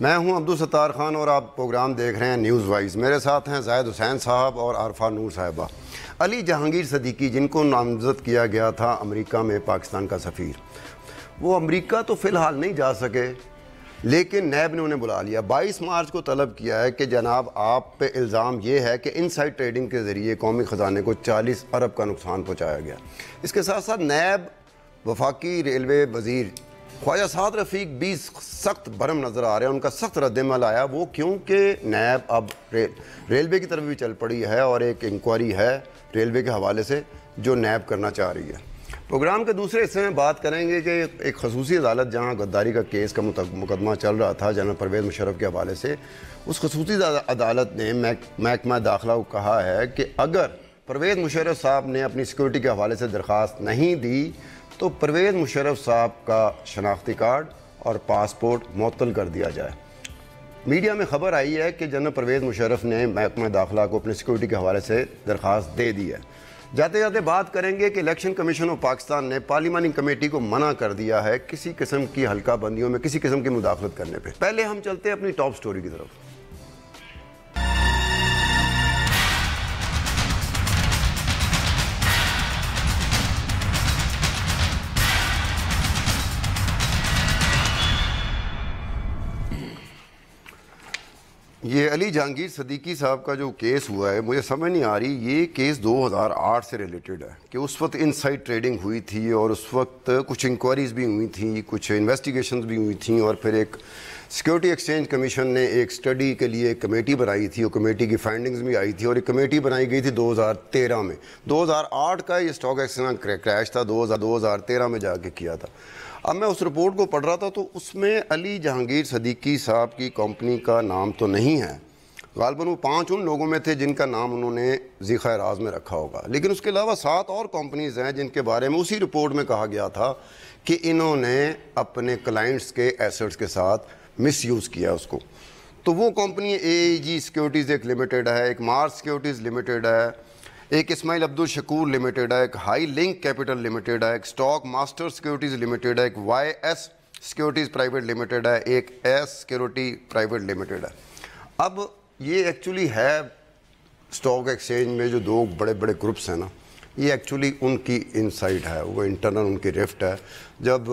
میں ہوں عبدالستار خان اور آپ پروگرام دیکھ رہے ہیں نیوز وائز۔ میرے ساتھ ہیں زاہد حسین صاحب اور عارفہ نور صاحبہ۔ علی جہانگیر صدیقی، جن کو نامزد کیا گیا تھا امریکہ میں پاکستان کا سفیر، وہ امریکہ تو فی الحال نہیں جا سکے، لیکن نیب نے انہیں بلا لیا۔ 22 مارچ کو طلب کیا ہے کہ جناب آپ پہ الزام یہ ہے کہ انسائڈ ٹریڈنگ کے ذریعے قومی خزانے کو 40 ارب کا نقصان پہنچایا گیا۔ اس کے ساتھ ساتھ نیب وفاقی ریلوے وزیر خواجہ سعد رفیق بھی سخت برہم نظر آ رہے ہیں۔ ان کا سخت رد عمل آیا، وہ کیونکہ نیب اب ریلوے کی طرف بھی چل پڑی ہے اور ایک انکوائری ہے ریلوے کے حوالے سے جو نیب کرنا چاہ رہی ہے۔ پروگرام کے دوسرے حصے میں بات کریں گے کہ ایک خصوصی عدالت جہاں غداری کا کیس کا مقدمہ چل رہا تھا جنرل پرویز مشرف کے حوالے سے، اس خصوصی عدالت نے محکمہ داخلہ کو کہا ہے کہ اگر پرویز مشرف صاحب نے اپنی سیکورٹی کے حوالے سے درخواست نہیں دی تو پرویز مشرف صاحب کا شناختی کارڈ اور پاسپورٹ معطل کر دیا جائے۔ میڈیا میں خبر آئی ہے کہ جنرل پرویز مشرف نے محکمہ داخلہ کو اپنی سیکورٹی کے حوالے سے درخواست دے دی ہے۔ جاتے جاتے بات کریں گے کہ الیکشن کمیشن آف پاکستان نے پارلیمانی کمیٹی کو منع کر دیا ہے کسی قسم کی حلقہ بندیوں میں کسی قسم کی مداخلت کرنے پہ۔ پہلے ہم چلتے ہیں اپنی ٹاپ سٹوری کی طرف۔ یہ علی جہانگیر صدیقی صاحب کا جو کیس ہوا ہے، مجھے سمجھ نہیں آ رہی یہ کیس 2008 سے ریلیٹڈ ہے کہ اس وقت انسائڈ ٹریڈنگ ہوئی تھی اور اس وقت کچھ انکوائریز بھی ہوئی تھیں، کچھ انویسٹیگیشنز بھی ہوئی تھیں، اور پھر ایک سیکیورٹی ایکسچینج کمیشن نے ایک سٹڈی کے لیے ایک کمیٹی بنائی تھی، وہ کمیٹی کی فائنڈنگز بھی آئی تھی، اور ایک کمیٹی بنائی گئی تھی 2013 میں۔ 2008 کا یہ سٹاک ایکسچینج کریش تھا، 2013 میں جا کے کیا تھا۔ اب میں اس رپورٹ کو پڑھ رہا تھا تو اس میں علی جہانگیر صدیقی صاحب کی کمپنی کا نام تو نہیں ہے، غالباً وہ 5 ان لوگوں میں تھے جن کا نام انہوں نے ذیخہ راز میں رکھا ہوگا، لیکن اس کے علاوہ 7 اور کمپنیز ہیں جن کے بارے میں اسی رپورٹ میں کہا گیا تھا کہ انہوں نے اپنے کلائنٹس کے ایسٹس کے ساتھ مس یوز کیا اس کو۔ تو وہ کمپنی اے جی سیکیورٹیز ایک لمیٹڈ ہے، ایک مارس سیکیورٹیز لمیٹڈ ہے، ایک اسماعیل عبدالشکور لمیٹڈ ہے، ایک ہائی لنک کیپٹل لمیٹڈ ہے، ایک اسٹاک ماسٹر سیکیورٹیز لمیٹڈ ہے، ایک Y S securities private limited ہے، ایک ایس سیکیورٹی پرائیویٹ لمیٹڈ ہے۔ اب یہ ایکچولی ہے اسٹاک ایکسچینج میں جو 2 بڑے بڑے گروپس ہیں نا، یہ ایکچولی ان کی انسائٹ ہے، وہ انٹرنل ان کی رفٹ ہے۔ جب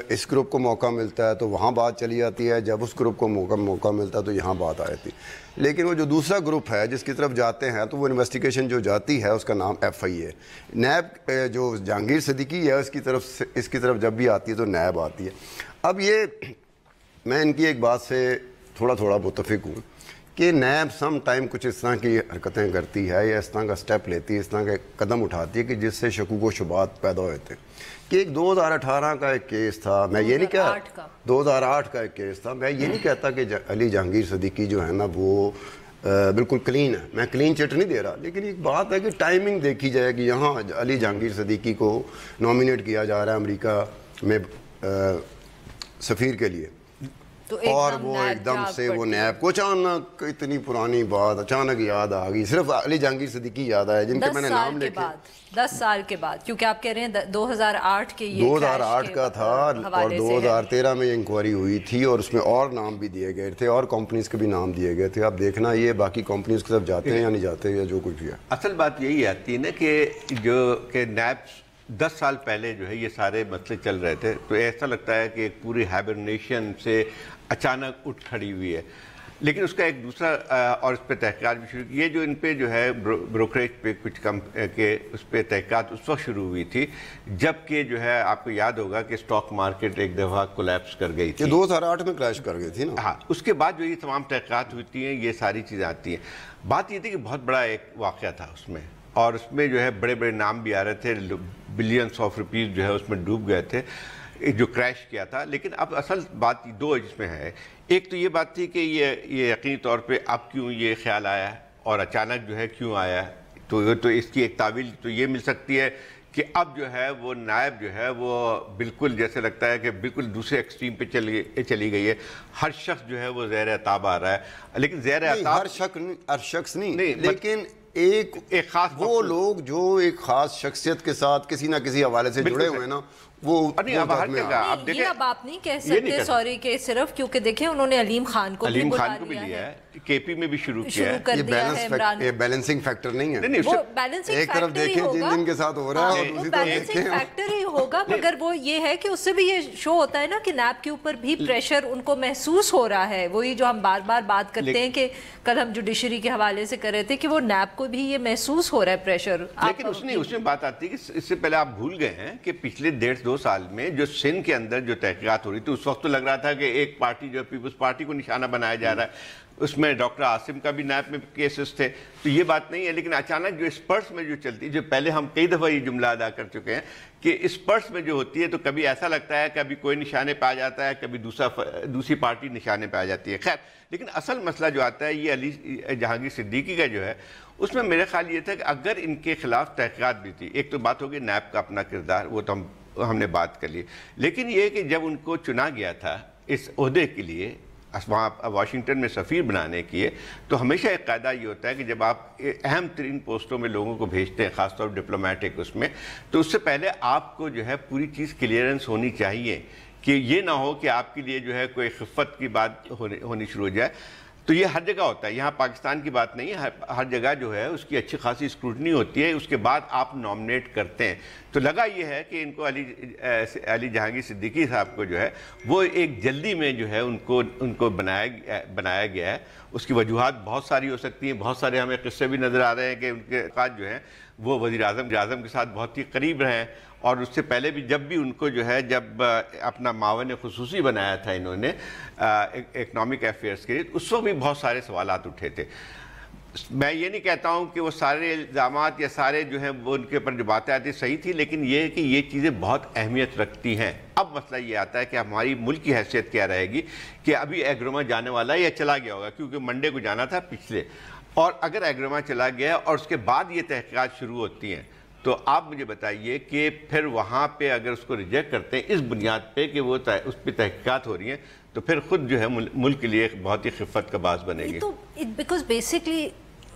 اس گروپ کو موقع ملتا ہے تو وہاں بات چلی جاتی ہے، جب اس گروپ کو موقع ملتا ہے تو یہاں بات آ جاتی ہے۔ لیکن وہ جو دوسرا گروپ ہے جس کی طرف جاتے ہیں تو وہ انویسٹیگیشن جو جاتی ہے اس کا نام ایف آئی ہے۔ نیب جو جہانگیر صدیقی ہے اس کی طرف جب بھی آتی ہے تو نیب آتی ہے۔ اب یہ میں ان کی ایک بات سے تھوڑا متفق ہوں کہ نیب سم ٹائم کچھ اس طرح کی حرکتیں کرتی ہے یا اس طرح کا سٹیپ لیتی ہے، اس طرح کا قدم اٹھاتی ہے کہ جس سے شکوک و شبہات پیدا ہوتے ہیں۔ کہ ایک 2018 کا ایک کیس تھا، میں یہ نہیں کہتا 2008 کا ایک کیس تھا، میں یہ نہیں کہتا کہ علی جہانگیر صدیقی جو ہے نا وہ بالکل کلین ہے، میں کلین چٹ نہیں دے رہا، لیکن ایک بات ہے کہ ٹائمنگ دیکھی جائے کہ یہاں علی جہانگیر صدیقی کو نامینیٹ کیا جا رہا ہے امریکہ میں سفیر کے لیے، اور وہ ایک دم سے وہ نیب کو اچانک اتنی پرانی بات اچانک یاد آ گئی، صرف علی جہانگیر صدیقی یاد آیا جن کے میں نے نام لکھے 10 سال کے بعد، کیونکہ آپ کہہ رہے ہیں 2008 کے یہ 2008 کا تھا اور 2013 میں یہ انکوائری ہوئی تھی اور اس میں اور نام بھی دیے گئے تھے اور کمپنیز کے بھی نام دیے گئے تھے۔ اب دیکھنا یہ باقی کمپنیز کی طرف جاتے ہیں یا نہیں جاتے یا جو کچھ بھی ہے۔ اصل بات یہی آتی ہے نا کہ نیب 10 سال پہلے جو ہے یہ سارے مسئلے چل رہے تھے تو ایسا لگتا ہے کہ ایک پوری ہائبرنیشن سے اچانک اٹھ کھڑی ہوئی ہے، لیکن اس کا ایک دوسرا اور اس پہ تحقیقات بھی شروع کی۔ یہ جو ان پہ جو ہے بروکریج پہ کچھ کم کہ اس پہ تحقیقات اس وقت شروع ہوئی تھی جب کہ جو ہے آپ کو یاد ہوگا کہ اسٹاک مارکیٹ ایک دفعہ کولیپس کر گئی تھی، 2008 میں کریش کر گئی تھی نا۔ ہاں، اس کے بعد جو یہ تمام تحقیقات ہوتی ہیں یہ ساری چیزیں آتی ہیں۔ بات یہ تھی کہ بہت بڑا ایک واقعہ تھا اس میں، اور اس میں جو ہے بڑے بڑے نام بھی آ رہے تھے، بلینس آف روپیز جو ہے اس میں ڈوب گئے تھے جو کریش کیا تھا۔ لیکن اب اصل بات 2 اس میں ہے، ایک تو یہ بات تھی کہ یہ یقینی طور پہ اب کیوں یہ خیال آیا ہے اور اچانک جو ہے کیوں آیا ہے، تو اس کی ایک تعویل تو یہ مل سکتی ہے کہ اب جو ہے وہ نائب جو ہے وہ بالکل جیسے لگتا ہے کہ بالکل دوسرے ایکسٹریم پہ چلی گئی ہے۔ ہر شخص جو ہے وہ زیر عتاب آ رہا ہے، لیکن زیر عتاب ہر شخص نہیں، لیکن ایک خاص وہ لوگ جو ایک خاص شخصیت کے ساتھ کسی نہ کسی حوالے سے جڑے ہوئے ہیں نا وہ یہ اب آپ نہیں کہہ سکتے سوری کہ صرف کیونکہ دیکھیں انہوں نے علیم خان کو بھی لیا ہے, کے پی میں بھی شروع کیا ہے. یہ بیلنسنگ فیکٹر نہیں ہے, ایک طرف دیکھیں جن جن کے ساتھ ہو رہا ہے اور دوسری طرف بیلنسنگ فیکٹر ہی ہوگا, مگر وہ یہ ہے کہ اس سے بھی یہ شو ہوتا ہے نا کہ نیب کے اوپر بھی پریشر ان کو محسوس ہو رہا ہے. وہی جو ہم بار بار بات کرتے ہیں کہ کل ہم جوڈیشری کے حوالے سے کر رہے تھے کہ وہ نیب کو بھی یہ محسوس ہو رہا ہے پریشر. لیکن اس میں بات آتی ہے کہ اس سے پہلے آپ بھول گئے ہیں کہ پچھلے 1.5-2 سال میں جو سندھ کے اندر جو تحقیقات ہو رہی تھی اس وقت تو لگ رہا تھا کہ ایک پارٹی جو پیپلز پارٹی کو نشانہ بنایا جا رہا ہے, اس میں ڈاکٹر عاصم کا بھی نیب میں کیسز تھے, تو یہ بات نہیں ہے. لیکن اچانک جو اسپرٹس میں جو چلتی, جو پہلے ہم کئی دفعہ یہ جملہ ادا کر چکے ہیں کہ اسپرٹس میں جو ہوتی ہے تو کبھی ایسا لگتا ہے کبھی کوئی نشانے پہ آ جاتا ہے, کبھی دوسری پارٹی نشانے پہ آ جاتی ہے. خیر, لیکن اصل مسئلہ جو آتا ہے یہ علی جہانگیر صدیقی کا جو ہے, اس میں میرا خیال یہ تھا کہ اگر ان کے خلاف تحقیقات بھی تھی, ایک تو بات ہوگی نیب کا اپنا کردار, وہ تو ہم نے بات کر لی, لیکن یہ کہ جب ان کو چنا گیا تھا اس عہدے کے لیے وہاں واشنگٹن میں سفیر بنانے کیے, تو ہمیشہ ایک قاعدہ یہ ہوتا ہے کہ جب آپ اہم ترین پوسٹوں میں لوگوں کو بھیجتے ہیں, خاص طور ڈپلومیٹک اس میں, تو اس سے پہلے آپ کو جو ہے پوری چیز کلیئرنس ہونی چاہیے کہ یہ نہ ہو کہ آپ کے لیے جو ہے کوئی خفت کی بات ہونی شروع ہو جائے. تو یہ ہر جگہ ہوتا ہے, یہاں پاکستان کی بات نہیں ہے, ہر جگہ جو ہے اس کی اچھی خاصی اسکروٹنی ہوتی ہے, اس کے بعد آپ نامنیٹ کرتے ہیں. تو لگا یہ ہے کہ ان کو علی جہانگیر صدیقی صاحب کو جو ہے وہ ایک جلدی میں جو ہے ان کو بنایا گیا ہے. اس کی وجوہات بہت ساری ہو سکتی ہیں, بہت سارے ہمیں قصے بھی نظر آ رہے ہیں کہ ان کے اوقات جو ہیں وہ وزیر اعظم کے ساتھ بہت ہی قریب رہے ہیں, اور اس سے پہلے بھی جب بھی ان کو جو ہے جب اپنا معاون خصوصی بنایا تھا انہوں نے اکنامک افیئرس کے لیے, اس وقت بھی بہت سارے سوالات اٹھے تھے. میں یہ نہیں کہتا ہوں کہ وہ سارے الزامات یا سارے جو ہیں وہ ان کے اوپر جو باتیں آتی صحیح تھی, لیکن یہ کہ یہ چیزیں بہت اہمیت رکھتی ہیں. اب مسئلہ یہ آتا ہے کہ ہماری ملک کی حیثیت کیا رہے گی کہ ابھی ایگروما جانے والا ہے یا چلا گیا ہوگا, کیونکہ منڈے کو جانا تھا پچھلے, اور اگر ایگروما چلا گیا اور اس کے بعد یہ تحقیقات شروع ہوتی ہیں, تو آپ مجھے بتائیے کہ پھر وہاں پہ اگر اس کو ریجیکٹ کرتے ہیں اس بنیاد پہ کہ وہ اس پہ تحقیقات ہو رہی ہیں, تو پھر خود جو ہے ملک کے لیے ایک بہت ہی خفت کا باعث بنے گی. تو بیکاز بیسکلی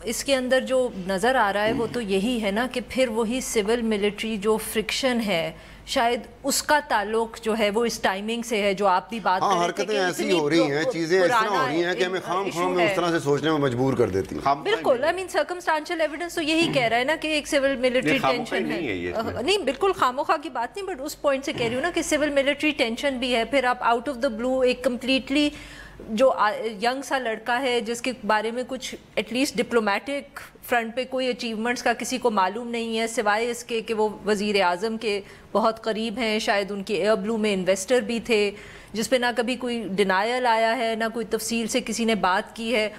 اس کے اندر جو نظر آ رہا ہے وہ تو یہی ہے نا کہ پھر وہی سول ملٹری جو فرکشن ہے, شاید اس کا تعلق جو ہے وہ اس ٹائمنگ سے ہے جو آپ بھی بات کر رہے تھے. حرکتیں ایسی ہو رہی ہیں, چیزیں اس طرح ہو رہی ہیں کہ ہمیں خام میں اس طرح سے سوچنے میں مجبور کر دیتی ہیں. بالکل, I mean سرکمسٹانشل ایویڈنس تو یہی کہہ رہا ہے نا کہ ایک سول ملٹری ٹینشن ہے. نہیں بالکل خاموخواہ کی بات نہیں, بٹ اس پوائنٹ سے کہہ رہی ہوں نا کہ سول ملٹری ٹینشن بھی ہے. پھر آپ آؤٹ آف دا بلو ایک کمپلیٹلی جو ینگ سا لڑکا ہے جس کے بارے میں کچھ ایٹ لیسٹ ڈپلومیٹک فرنٹ پہ کوئی اچیومنٹس کا کسی کو معلوم نہیں ہے سوائے اس کے کہ وہ وزیر اعظم کے بہت قریب ہیں, شاید ان کے ایئر بلو میں انویسٹر بھی تھے, جس پہ نہ کبھی کوئی ڈینائل آیا ہے نہ کوئی تفصیل سے کسی نے بات کی ہے.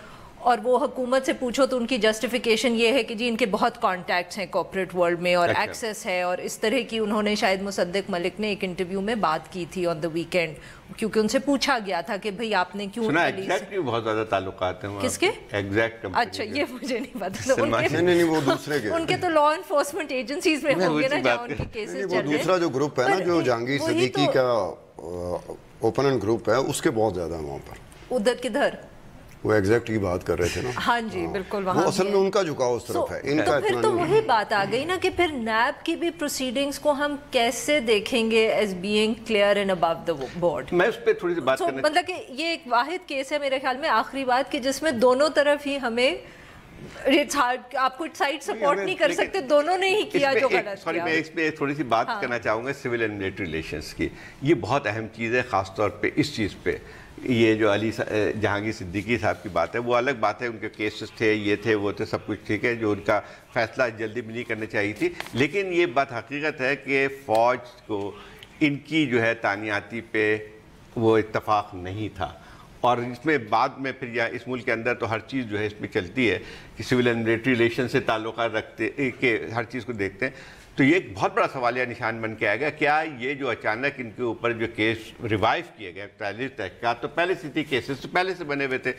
اور وہ حکومت سے پوچھو تو ان کی جسٹیفیکیشن یہ ہے کہ جی ان کے بہت کانٹیکٹس ہیں کارپوریٹ ورلڈ میں اور ایکسیس ہے, اور اس طرح کی انہوں نے شاید مصدق ملک نے ایک انٹرویو میں بات کی تھی آن دا ویکینڈ, کیونکہ ان سے پوچھا گیا تھا کہ بھئی آپ نے کیوں ایگزیکٹ کی بہت زیادہ تعلقات ہیں کس کے ایگزیکٹ. اچھا یہ مجھے نہیں پتا, نہیں وہ دوسرے کے ان کے تو لا انفورسمنٹ ایجنسیز میں ہوں گے نا جہاں ان کے کیسز چل رہے ہیں. دوسرا جو گروپ ہے نا جو جہانگیر صدیقی کا اوپننٹ گروپ ہے اس کے بہت زیادہ ہیں وہاں پر. ادھر کدھر وہ ایگزیکٹ کی بات کر رہے تھے نا. ہاں جی بالکل, وہ اصل میں ان کا جھکاؤ اس طرف ہے, ان کا پھر تو وہی بات آ گئی نا کہ پھر نیب کی بھی پروسیڈنگز کو ہم کیسے دیکھیں گے as being clear and above the board. میں اس پہ تھوڑی سی بات کرنا مطلب کہ یہ ایک واحد کیس ہے میرے خیال میں آخری بات کہ جس میں دونوں طرف ہی ہمیں آپ کو سائڈ سپورٹ نہیں کر سکتے, دونوں نے ہی کیا جو غلط کیا. میں اس پہ تھوڑی سی بات کرنا چاہوں گا سول اینڈ ملٹری ریلیشنز کی. یہ بہت اہم چیز ہے خاص طور پہ اس چیز پہ. یہ جو علی جہانگیر صدیقی صاحب کی بات ہے وہ الگ بات ہے, ان کے کیسز تھے, یہ تھے, وہ تھے, سب کچھ ٹھیک ہے, جو ان کا فیصلہ جلدی بھی نہیں کرنی چاہیے تھی. لیکن یہ بات حقیقت ہے کہ فوج کو ان کی جو ہے تعیناتی پہ وہ اتفاق نہیں تھا, اور اس میں بعد میں پھر اس ملک کے اندر تو ہر چیز جو ہے اس میں چلتی ہے کہ سول اینڈ ملٹری ریلیشن سے تعلقات رکھتے کہ ہر چیز کو دیکھتے ہیں. تو یہ ایک بہت بڑا سوالیہ نشان بن کے آئے گا, کیا یہ جو اچانک ان کے اوپر جو کیس ریوائیو کیے گئے تحقیقات تو پہلے سے تھی, کیسز تو پہلے سے بنے ہوئے تھے,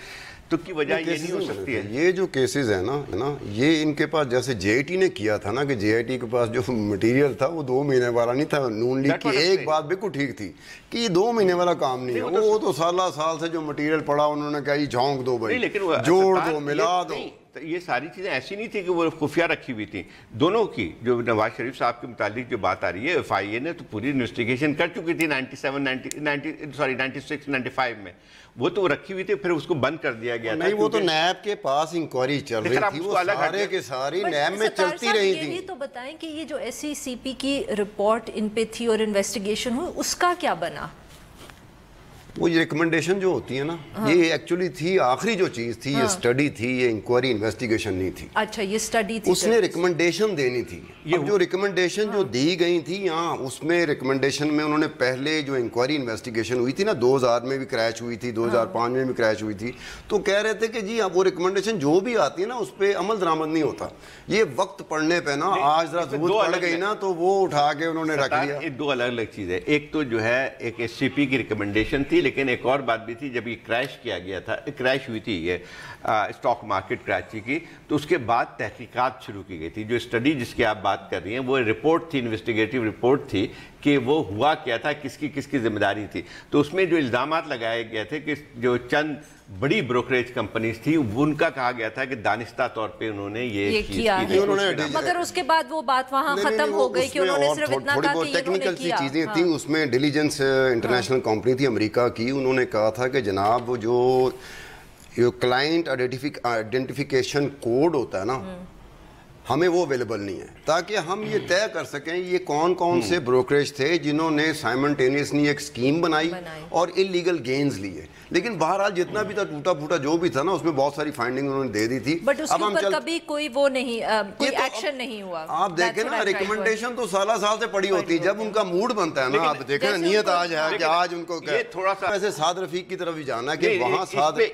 تو کی وجہ یہ نہیں ہو سکتی ہے. یہ جو کیسز ہیں نا یہ ان کے پاس جیسے جے آئی ٹی نے کیا تھا نا کہ جے آئی ٹی کے پاس جو مٹیریل تھا وہ 2 مہینے والا نہیں تھا. نون لیگ کی ایک بات بالکل ٹھیک تھی کہ یہ 2 مہینے والا کام نہیں ہے, وہ تو سال سے جو مٹیریل پڑا انہوں نے کہا یہ جھونک دو بھائی, جوڑ دو, ملا دو. یہ ساری چیزیں ایسی نہیں تھی کہ وہ خفیہ رکھی ہوئی تھیں دونوں کی. جو نواز شریف صاحب کے متعلق جو بات آ رہی ہے FIA نے تو پوری انویسٹیگیشن کر چکی تھی 96-95 میں, وہ تو رکھی ہوئی تھی, پھر اس کو بند کر دیا گیا تھا. نہیں, وہ تو نیب کے پاس انکوائری چل رہی تھی, وہ سارے کے ساری نیب میں چلتی رہی تھی. یہ تو بتائیں کہ یہ جو SECP کی رپورٹ ان پہ تھی اور انویسٹیگیشن ہوئی, اس کا کیا بنا؟ وہ یہ ریکمنڈیشن جو ہوتی ہے نا, یہ ایکچولی تھی آخری جو چیز تھی, یہ اسٹڈی تھی, یہ انکوائری انویسٹیگیشن نہیں تھی. اچھا, یہ اسٹڈی تھی, اس نے ریکمنڈیشن دینی تھی. اب جو ریکمنڈیشن جو دی گئی تھی یہاں, اس میں ریکمنڈیشن میں انہوں نے پہلے جو انکوائری انویسٹیگیشن ہوئی تھی نا, 2000 میں بھی کریش ہوئی تھی, 2005 میں بھی کریش ہوئی تھی, تو کہہ رہے تھے کہ جی اب وہ ریکمنڈیشن جو بھی آتی ہے نا اس پہ عمل درآمد نہیں ہوتا. یہ وقت پڑھنے پہ نا آج ذرا ضرورت پڑ گئی نا تو وہ اٹھا کے انہوں نے رکھ لیا. دو الگ الگ چیزیں, ایک تو جو ہے ایک SCP کی ریکمنڈیشن تھی, لیکن ایک اور بات بھی تھی جب یہ کریش کیا گیا تھا, کریش ہوئی تھی یہ اسٹاک مارکیٹ کراچی کی, تو اس کے بعد تحقیقات شروع کی گئی تھی. جو اسٹڈی جس کی آپ بات کر رہی ہیں وہ رپورٹ تھی, انویسٹیگیٹو رپورٹ تھی کہ وہ ہوا کیا تھا, کس کی ذمہ داری تھی. تو اس میں جو الزامات لگائے گئے تھے کہ جو چند بڑی بروکریج کمپنیز تھی ان کا کہا گیا تھا کہ دانستہ طور پہ انہوں نے یہ کیا ہے, مگر اس کے بعد وہ بات وہاں ختم ہو گئی کہ انہوں نے صرف اتنا کہا کہ ٹیکنیکل سی چیزیں تھیں. اس میں ڈیلیجنس انٹرنیشنل کمپنی تھی امریکہ کی, انہوں نے کہا تھا کہ جناب وہ جو کلائنٹ آئیڈینٹیفیکیشن کوڈ ہوتا ہے نا, ہمیں وہ اویلیبل نہیں ہے, تاکہ ہم یہ طے کر سکیں یہ کون کون سے بروکریج تھے جنہوں نے سائمنٹینیسلی ایک اسکیم بنائی اور انلیگل گینز لیے. لیکن بہرحال جتنا بھی تھا, ٹوٹا پھوٹا جو بھی تھا نا, اس میں بہت ساری فائنڈنگ انہوں نے دے دی تھی. بٹ اس کے اوپر کبھی کوئی وہ نہیں, کوئی ایکشن نہیں ہوا. آپ دیکھیں نا, ریکمنڈیشن تو سال سے پڑی ہوتی ہے, جب ان کا موڈ بنتا ہے نا, آپ دیکھیں نا نیت آج ہے کہ آج ان کو تھوڑا سا ایسے سعد رفیق کی طرف بھی جانا ہے کہ وہاں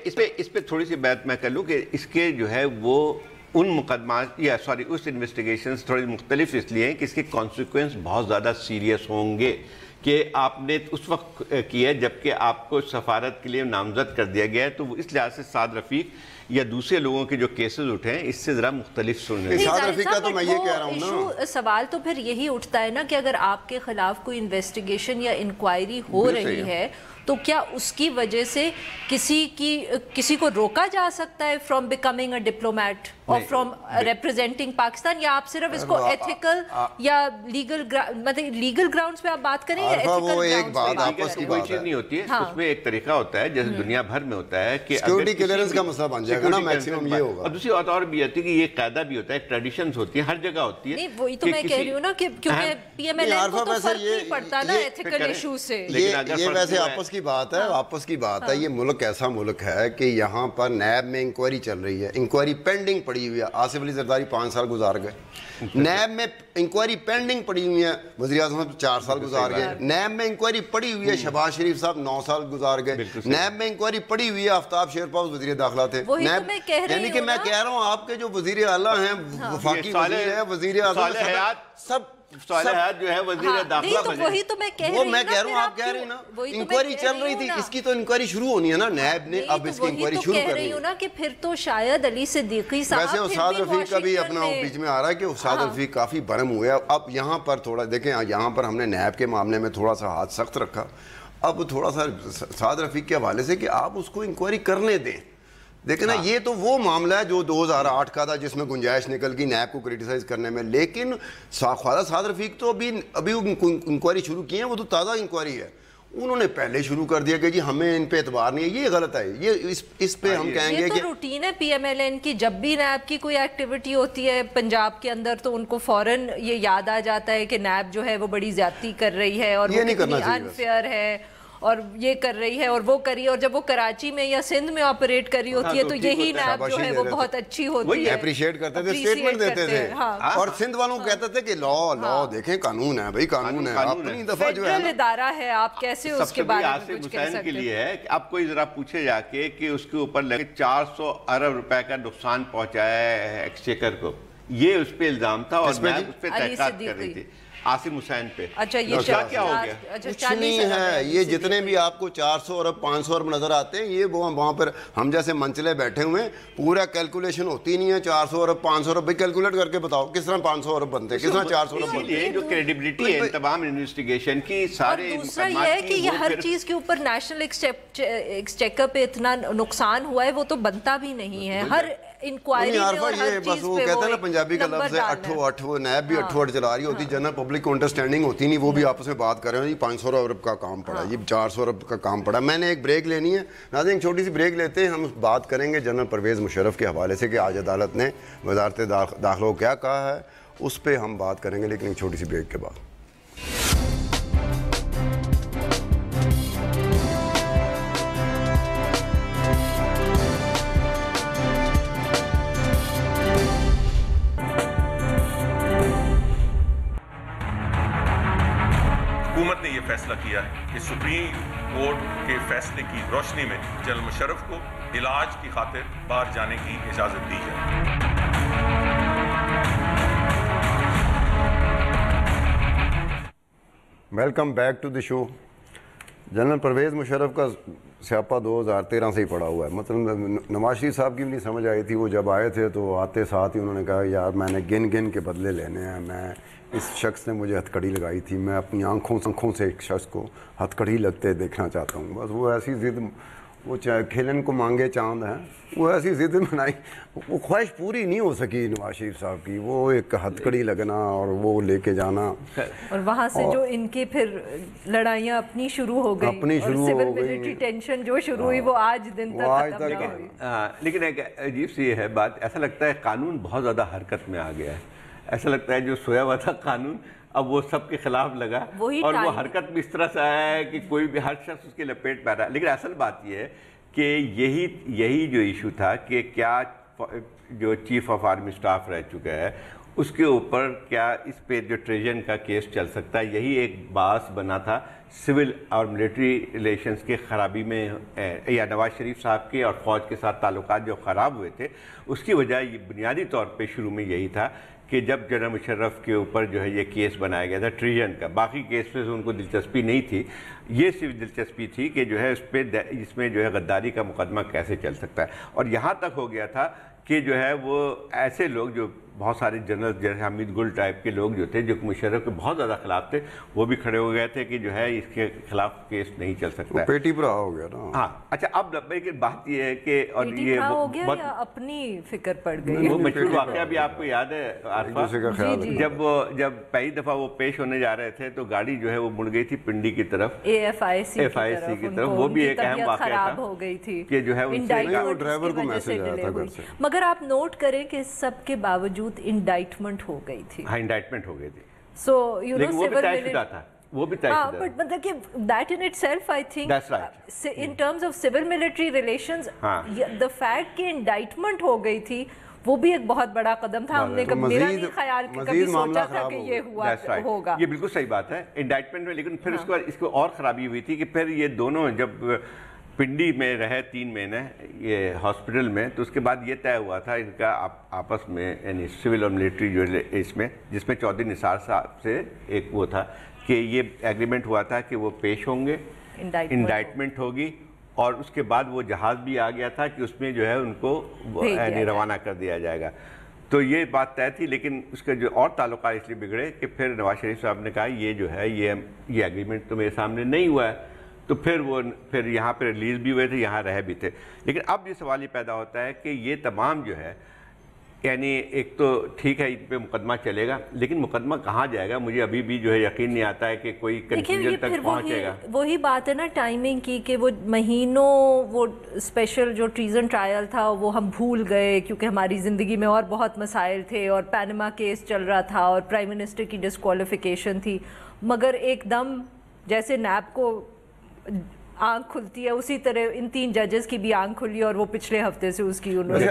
اس پہ تھوڑی سی بات میں کر لوں کہ اس کے جو ہے وہ ان مقدمات اس انویسٹیگیشنز تھوڑی مختلف اس لیے ہیں کہ اس کے کانسیکوینس بہت زیادہ سیریس ہوں گے کہ آپ نے اس وقت کیا جبکہ آپ کو سفارت کے لیے نامزد کر دیا گیا ہے. تو اس لحاظ سے سعد رفیق یا دوسرے لوگوں کے جو کیسز اٹھے ہیں اس سے ذرا مختلف سننے. سعد رفیق کا تو میں یہ کہہ رہا ہوں نا, سوال تو پھر یہی اٹھتا ہے نا کہ اگر آپ کے خلاف کوئی انویسٹیگیشن یا انکوائری ہو رہی ہے تو کیا اس کی وجہ سے کسی کو روکا جا سکتا ہے فرام بیکمنگ اے ڈپلومیٹ اور فرام ریپریزنٹنگ پاکستان, یا آپ صرف اس کو ایتھیکل یا لیگل مطلب لیگل گراؤنڈز پہ آپ بات کریں یا ایتھیکل آپس کی کوئی چیز نہیں ہوتی ہے. اس میں ایک طریقہ ہوتا ہے جیسے دنیا بھر میں ہوتا ہے کہ سیکورٹی کلیئرنس کا مسئلہ بن جائے گا نا, میکسیمم یہ ہوگا. اور دوسری بات اور بھی ہوتی ہے کہ یہ قاعدہ بھی ہوتا ہے, ٹریڈیشنز ہوتی ہیں, ہر جگہ ہوتی ہے. نہیں وہی تو میں کہہ رہی ہوں نا کہ کیونکہ PMLN کو تو فرق نہیں پڑتا نا ایتھیکل ایشو سے. یہ ویسے آپس کی بات ہے, آپس کی بات ہے. یہ ملک ایسا ملک ہے کہ یہاں پر نیب میں انکوائری چل رہی ہے, انکوائری پینڈنگ پڑی ہوئی ہے. آصف علی زرداری 5 سال گزار گئے, نیب میں انکوائری پینڈنگ پڑی ہوئی ہے, وزیر اعظم صاحب 4 سال گزار گئے, نیب میں انکوائری پڑی ہوئی ہے, شہباز شریف صاحب 9 سال گزار گئے, نیب میں انکوائری پڑی ہوئی ہے, آفتاب شیرپاؤ وزیر داخلہ تھے. یعنی کہ میں کہہ رہا ہوں آپ کے جو وزیر اعلیٰ ہیں, وفاقی وزیر ہے, وزیر اعظم, سب صالحات جو ہے وزیر داخلہ بنے. وہی تو میں کہہ رہی ہوں, میں کہہ رہا ہوں, آپ کہہ رہی ہیں نا انکوائری چل رہی تھی, اس کی تو انکوائری شروع ہونی ہے نا, نیب نے اب اس کی انکوائری شروع کرنی ہے. کہہ رہی ہوں نا کہ پھر تو شاید علی صدیقی صاحب ویسے استاد رفیق کا بھی اپنا بیچ میں آ رہا ہے کہ استاد رفیق کافی برہم ہوئے. اب یہاں پر تھوڑا دیکھیں, یہاں پر ہم نے نیب کے معاملے میں تھوڑا سا ہاتھ سخت رکھا, اب تھوڑا سا استاد رفیق کے حوالے سے کہ آپ اس کو انکوائری کرنے دیں. دیکھیں نا, یہ تو وہ معاملہ ہے جو 2008 کا تھا جس میں گنجائش نکل گئی نیب کو کریٹیسائز کرنے میں, لیکن خواجہ سعد رفیق تو ابھی انکوائری شروع کی ہے, وہ تو تازہ انکوائری ہے. انہوں نے پہلے شروع کر دیا کہ جی ہمیں ان پہ اعتبار نہیں ہے, یہ غلط ہے. یہ اس پہ ہم کہیں گے کہ یہ تو روٹین ہے PMLN کی, جب بھی نیب کی کوئی ایکٹیویٹی ہوتی ہے پنجاب کے اندر تو ان کو فوراً یہ یاد آ جاتا ہے کہ نیب جو ہے وہ بڑی زیادتی کر رہی ہے اور وہ کتنی انفیئر ہے اور یہ کر رہی ہے اور وہ کری, اور جب وہ کراچی میں یا سندھ میں آپریٹ کری ہوتی ہے تو یہی نیب جو ہے وہ بہت اچھی ہوتی ہے, اپریشیٹ کرتے تھے, اسٹیٹمنٹ دیتے تھے. اور سندھ والوں کو کہتے تھے کہ لا دیکھیں قانون ہے بھائی, قانون ہے, اپنی دفعہ جو ہے ادارہ ہے, آپ کیسے اس کے بارے میں کچھ کہہ سکتے کے لیے ہے کہ آپ کوئی ذرا پوچھے جا کے کہ اس کے اوپر لگے 400 ارب روپے کا نقصان پہنچایا ہے ایکسچیکر کو, یہ اس پہ الزام تھا اور نیب اس پہ تحقیقات کر رہی تھی عاصم حسین پہ. اچھا یہ کیا ہو گیا؟ کچھ نہیں ہے, یہ جتنے بھی آپ کو 400 ارب 500 ارب نظر آتے ہیں, یہ وہاں پر ہم جیسے منچلے بیٹھے ہوئے, پورا کیلکولیشن ہوتی نہیں ہے. 400 ارب 500 ارب, بھائی کیلکولیٹ کر کے بتاؤ کس طرح 500 ارب بنتے ہیں, کس طرح 400 ارب بنتے ہیں. جو کریڈیبلٹی ہے تمام انویسٹیگیشن کی, سارے دوسرا یہ ہے کہ یہ ہر چیز کے اوپر نیشنل ایکسچیکر پہ اتنا نقصان ہوا ہے وہ تو بنتا بھی نہیں ہے. انکوائری یہ بس وہ کہتے ہیں نا پنجابی کا لفظ ہے اٹھو اٹھ، وہ نیب بھی اٹھو اٹھ چلا رہی ہوتی، جنرل پبلک کو انڈرسٹینڈنگ ہوتی نہیں، وہ بھی آپس میں بات کر رہے ہیں جی 500 ارب کا کام پڑا، یہ 400 ارب کا کام پڑا. میں نے ایک بریک لینی ہے ناظرین، ایک چھوٹی سی بریک لیتے ہیں. ہم بات کریں گے جنرل پرویز مشرف کے حوالے سے کہ آج عدالت نے وزارت داخلہ کو کیا کہا ہے، اس پہ ہم بات کریں گے، لیکن ایک چھوٹی سی بریک کے بعد. حکومت نے یہ فیصلہ کیا ہے کہ سپریم کورٹ کے فیصلے کی روشنی میں جنرل مشرف کو علاج کی خاطر باہر جانے کی اجازت دی جائے. Welcome back to the show. General Pervez Musharraf کا سیاپا 2013 سے ہی پڑا ہوا ہے. مطلب نواز شریف صاحب کی بھی نہیں سمجھ آئی تھی، وہ جب آئے تھے تو آتے ساتھ ہی انہوں نے کہا یار میں نے گن گن کے بدلے لینے ہیں، میں اس شخص نے مجھے ہتھ کڑی لگائی تھی، میں اپنی آنکھوں سے ایک شخص کو ہتھ کڑی لگتے دیکھنا چاہتا ہوں. بس وہ ایسی ضد، وہ کھیلن کو مانگے چاند ہیں، وہ ایسی ضد بنائی، وہ خواہش پوری نہیں ہو سکی نواز شریف صاحب کی. وہ ایک ہتھ کڑی لگنا اور وہ لے کے جانا، اور وہاں سے جو ان کے پھر لڑائیاں اپنی شروع ہو گئی، سول ملٹری ٹینشن جو شروع ہوئی وہ آج دن تک ختم نہیں ہوئی. لیکن ایک عجیب سی ہے بات، ایسا لگتا ہے قانون بہت زیادہ حرکت میں آ گیا ہے. ایسا لگتا ہے جو سویا ہوا تھا قانون اب وہ سب کے خلاف لگا، اور وہ حرکت بھی اس طرح سے آیا ہے کہ کوئی بھی ہر شخص اس کے لپیٹ پہ رہا ہے. لیکن اصل بات یہ ہے کہ یہی جو ایشو تھا کہ کیا جو چیف آف آرمی سٹاف رہ چکا ہے اس کے اوپر کیا اس پہ جو ٹریجن کا کیس چل سکتا ہے، یہی ایک باعث بنا تھا سول اور ملٹری ریلیشنز کے خرابی میں، یا نواز شریف صاحب کے اور فوج کے ساتھ تعلقات جو خراب ہوئے تھے اس کی وجہ یہ بنیادی طور پہ شروع میں یہی تھا کہ جب جنرل مشرف کے اوپر جو ہے یہ کیس بنایا گیا تھا ٹریجن کا. باقی کیس پہ ان کو دلچسپی نہیں تھی، یہ صرف دلچسپی تھی کہ جو ہے اس میں جو ہے غداری کا مقدمہ کیسے چل سکتا ہے. اور یہاں تک ہو گیا تھا کہ جو ہے وہ ایسے لوگ جو بہت سارے جنرل جیسے حمید گل ٹائپ کے لوگ جو تھے جو مشرف کے بہت زیادہ خلاف تھے، وہ بھی کھڑے ہو گئے تھے کہ جو ہے اس کے خلاف کیس نہیں چل سکتا ہے. پیٹی برا ہو گیا نا. ہاں اچھا، اب لیکن بات یہ ہے کہ اور یہ ہو گیا یا اپنی فکر پڑ گئی. وہ مشہور واقعہ بھی آپ کو یاد ہے عارفہ، جب پہلی دفعہ وہ پیش ہونے جا رہے تھے تو گاڑی جو ہے وہ مڑ گئی تھی پنڈی کی طرف، AFIC کی طرف. وہ بھی ایک اہم واقعہ خراب ہو گئی تھی کہ جو ہے ان سے ڈرائیور کو میسج آیا تھا گھر سے. مگر آپ نوٹ کریں کہ سب کے باوجود انڈائٹمنٹ ہو گئی تھی. ہاں انڈائٹمنٹ ہو گئی تھی. سو یو نو وہ بھی طے شدہ تھا، وہ بھی طے شدہ. بٹ مطلب کہ that in it self I think in terms of civil military relations the fact کہ انڈائٹمنٹ ہو گئی تھی وہ بھی ایک بہت بڑا قدم تھا. ہم نے میرا نہیں خیال کبھی سوچا تھا کہ یہ ہوگا. یہ بالکل صحیح بات ہے انڈائٹمنٹ میں. لیکن پھر اس کے بعد اس کو اور خرابی ہوئی تھی کہ پھر یہ دونوں جب پنڈی میں رہے 3 مہینے یہ ہاسپٹل میں، تو اس کے بعد یہ طے ہوا تھا ان کا آپس میں، یعنی سول اور ملٹری جو اس میں، جس میں چودھری نثار صاحب سے ایک وہ تھا کہ یہ ایگریمنٹ ہوا تھا کہ وہ پیش ہوں گے، انڈائٹمنٹ ہوگی، اور اس کے بعد وہ جہاز بھی آ گیا تھا کہ اس میں جو ہے ان کو یعنی روانہ کر دیا جائے گا. تو یہ بات طے تھی. لیکن اس کے جو اور تعلقات اس لیے بگڑے کہ پھر نواز شریف صاحب نے کہا یہ جو ہے یہ ایگریمنٹ تو میرے سامنے نہیں ہوا ہے. تو پھر یہاں پہ ریلیز بھی ہوئے تھے، یہاں رہ بھی تھے. لیکن اب یہ سوال یہ پیدا ہوتا ہے کہ یہ تمام جو ہے، یعنی ایک تو ٹھیک ہے ان پہ مقدمہ چلے گا، لیکن مقدمہ کہاں جائے گا؟ مجھے ابھی بھی جو ہے یقین نہیں آتا ہے کہ کوئی کنکلوژن تک پہنچے گا. وہی بات ہے نا ٹائمنگ کی، کہ وہ مہینوں وہ اسپیشل جو ٹریزن ٹرائل تھا وہ ہم بھول گئے کیونکہ ہماری زندگی میں اور بہت مسائل تھے، اور پینما کیس چل رہا تھا، اور پرائم منسٹر کی ڈسکوالیفیکیشن تھی. مگر ایک دم جیسے نیب کو آنکھ کھلتی ہے اسی طرح ان 3 ججز کی بھی آنکھ کھلی، اور وہ پچھلے ہفتے سے اس کی انہوں نے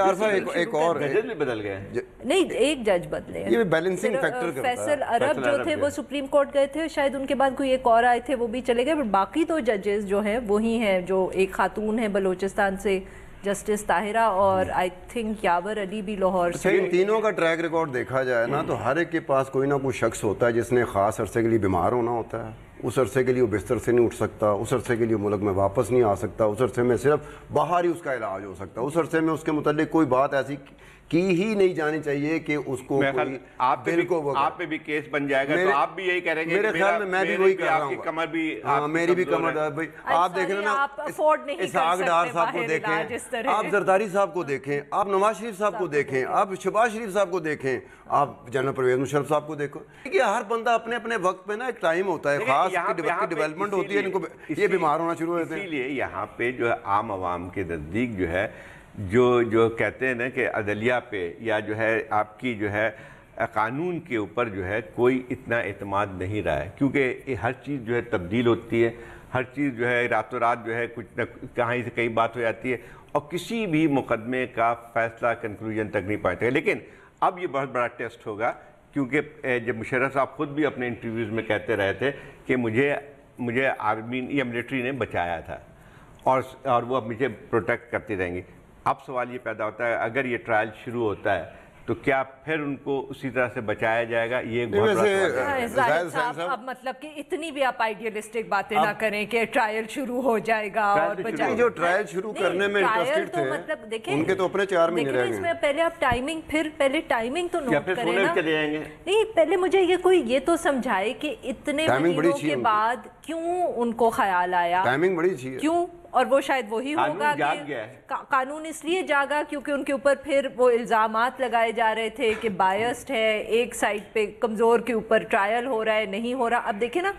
ایک اور ججز بھی بدل گئے. نہیں، ایک جج بدلے. یہ بیلنسنگ فیکٹر کرتا ہے. فیصل عرب جو تھے وہ سپریم کورٹ گئے تھے، شاید ان کے بعد کوئی ایک اور آئے تھے وہ بھی چلے گئے. بٹ باقی تو ججز جو ہیں وہی ہیں، جو ایک خاتون ہیں بلوچستان سے جسٹس طاہرہ، اور آئی تھنک یاور علی بھی لاہور سے. ان تینوں کا ٹریک ریکارڈ دیکھا جائے نا تو ہر ایک کے پاس کوئی نہ کوئی شخص ہوتا ہے جس نے خاص عرصے کے لیے بیمار ہونا ہوتا ہے. اس عرصے کے لیے وہ بستر سے نہیں اٹھ سکتا، اس عرصے کے لیے ملک میں واپس نہیں آ سکتا، اس عرصے میں صرف باہر ہی اس کا علاج ہو سکتا ہے، اس عرصے میں اس کے متعلق کوئی بات ایسی کی ہی نہیں جانی چاہیے کہ اس کو آپ پہ بھی کیس بن جائے گا تو آپ بھی یہی کریں گے. میرے خیال میں بھی وہی کر رہا ہوں. کمر بھی میری بھی کمر بھائی آپ دیکھ رہے نا, اسحاق ڈار صاحب کو دیکھیں, آپ زرداری صاحب کو دیکھیں, آپ نواز شریف صاحب کو دیکھیں, آپ شہباز شریف صاحب کو دیکھیں, آپ جنرل پرویز مشرف صاحب کو دیکھو. کہ ہر بندہ اپنے اپنے وقت پہ نا ایک ٹائم ہوتا ہے خاص کی ڈیولپمنٹ ہوتی ہے, ان کو یہ بیمار ہونا شروع ہوتے ہیں. اسی لیے یہاں پہ جو ہے عام عوام کے نزدیک جو ہے جو کہتے ہیں نا کہ عدلیہ پہ یا جو ہے آپ کی جو ہے قانون کے اوپر جو ہے کوئی اتنا اعتماد نہیں رہا ہے, کیونکہ ہر چیز جو ہے تبدیل ہوتی ہے, ہر چیز جو ہے راتوں رات جو ہے کچھ نہ کہیں سے کئی بات ہو جاتی ہے اور کسی بھی مقدمے کا فیصلہ کنکلوژن تک نہیں پہنچتے. لیکن اب یہ بہت بڑا ٹیسٹ ہوگا, کیونکہ جب مشرف صاحب خود بھی اپنے انٹرویوز میں کہتے رہے تھے کہ مجھے آرمی یا ملٹری نے بچایا تھا اور وہ اب مجھے پروٹیکٹ کرتی رہیں گی. اب سوال یہ پیدا ہوتا ہے اگر یہ ٹرائل شروع ہوتا ہے تو کیا پھر ان کو اسی طرح سے بچایا جائے گا؟ یہ ایک بہت بڑا سوال ہے. زاہد صاحب اب مطلب کہ اتنی بھی آپ آئیڈیلسٹک باتیں نہ کریں کہ ٹرائل شروع ہو جائے گا اور بچائے. جو ٹرائل شروع کرنے میں انٹرسٹڈ تھے ان کے تو اپنے 4 مہینے رہ گئے. اس میں پہلے آپ ٹائمنگ پہلے ٹائمنگ تو نوٹ کریں نا. نہیں پہلے مجھے یہ تو سمجھائے کہ اتنے مہینوں کے بعد کیوں ان کو خیال آیا, ٹائمنگ بڑی اچھی ہے کیوں, اور وہ شاید وہی ہوگا کہ قانون اس لیے جاگا کیونکہ ان کے اوپر پھر وہ الزامات لگائے جا رہے تھے کہ بائسڈ ہے, ایک سائڈ پہ کمزور کے اوپر ٹرائل ہو رہا ہے, نہیں ہو رہا. اب دیکھیں نا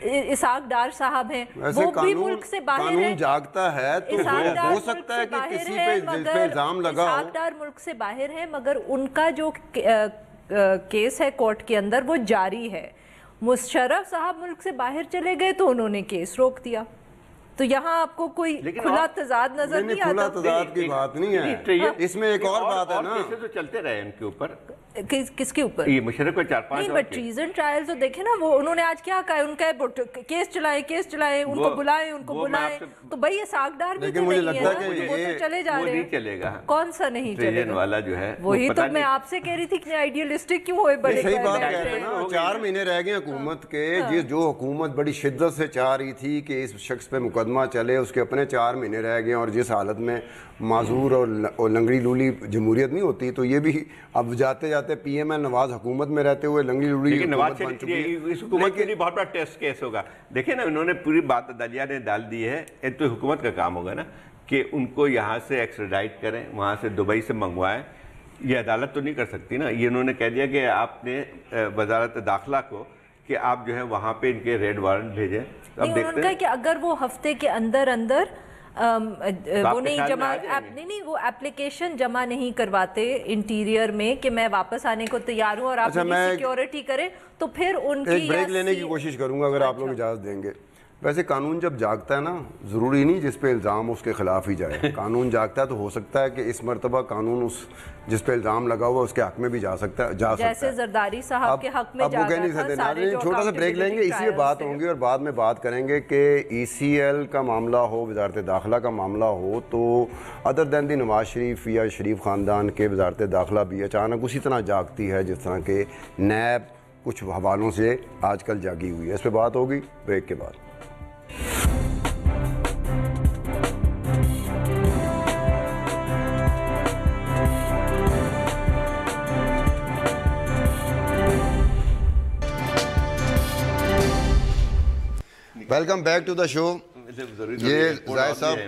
اسحاق ڈار صاحب ہیں, وہ بھی ملک سے باہر ہیں, قانون جاگتا ہے تو ہو سکتا ہے کہ کسی پہ الزام لگا ہو. اسحاق ڈار ملک سے باہر ہیں مگر ان کا جو کیس ہے کورٹ کے اندر وہ جاری ہے. مشرف صاحب ملک سے باہر چلے گئے تو انہوں نے کیس روک دیا. تو یہاں آپ کو کوئی کھلا تضاد نظر نہیں آتا؟ کھلا تضاد کی بات نہیں ہے, اس میں ایک اور بات ہے نا, تو چلتے رہے ان کے اوپر. کس کے اوپر؟ یہ مشرف کو 4-5 نہیں, بٹ ٹریزن ٹرائل تو دیکھیں نا, وہ انہوں نے آج کیا کہا, ان کا کیس چلائیں, ان کو بلائیں, تو بھائی اسحاق ڈار بھی تو نہیں ہے, وہ تو چلے جا رہے ہیں. چلے گا کون سا نہیں چلے گا والا جو ہے, وہی تو میں آپ سے کہہ رہی تھی کہ آئیڈیلسٹک کیوں ہوئے بڑے. صحیح بات کہتے ہیں نا, 4 مہینے رہ گئے حکومت کے, جو حکومت بڑی شدت سے چاہ رہی تھی کہ اس شخص پہ مقدمہ چلے, اس کے اپنے 4 مہینے رہ گئے, اور جس حالت میں معذور اور لنگڑی لولی جمہوریت نہیں ہوتی, تو یہ بھی اب جاتے جاتے پی ایم ایل نواز حکومت میں رہتے ہوئے لنگڑی لولی حکومت بن چکی ہے. اس حکومت کے لیے بہت بڑا ٹیسٹ کیس ہوگا. دیکھیں نا, انہوں نے پوری بات عدلیہ نے ڈال دی ہے, ایک تو حکومت کا کام ہوگا نا کہ ان کو یہاں سے ایکسٹراڈائٹ کریں, وہاں سے دبئی سے منگوائیں. یہ عدالت تو نہیں کر سکتی نا, یہ انہوں نے کہہ دیا کہ آپ نے وزارت داخلہ کو کہ آپ جو ہے وہاں پہ ان کے ریڈ وارنٹ بھیجیں. اب دیکھتے ہیں کہ اگر وہ ہفتے کے اندر وہ وہ اپلیکیشن جمع نہیں کرواتے انٹیریئر میں کہ میں واپس آنے کو تیار ہوں اور آپ سیکیورٹی کریں, تو پھر ان کی ایک بریک لینے کی کوشش کروں گا اگر آپ لوگ اجازت دیں گے. ویسے قانون جب جاگتا ہے نا, ضروری نہیں جس پہ الزام اس کے خلاف ہی جائے. قانون جاگتا ہے تو ہو سکتا ہے کہ اس مرتبہ قانون اس جس پہ الزام لگا ہوا اس کے حق میں بھی جا سکتا ہے, جیسے زرداری صاحب کے حق میں جاگا تھا. چھوٹا سا بریک لیں گے, اسی پہ بات ہوں گی اور بعد میں بات کریں گے کہ ای سی ایل کا معاملہ ہو, وزارت داخلہ کا معاملہ ہو, تو ادر دین دی نواز شریف یا شریف خاندان کے وزارت داخلہ بھی اچانک اسی طرح جاگتی ہے جس طرح کہ نیب کچھ حوالوں سے آج کل جاگی ہوئی ہے. اس پہ بات ہوگی بریک کے بعد. ویلکم بیک ٹو دا شو. یہ زاہد صاحب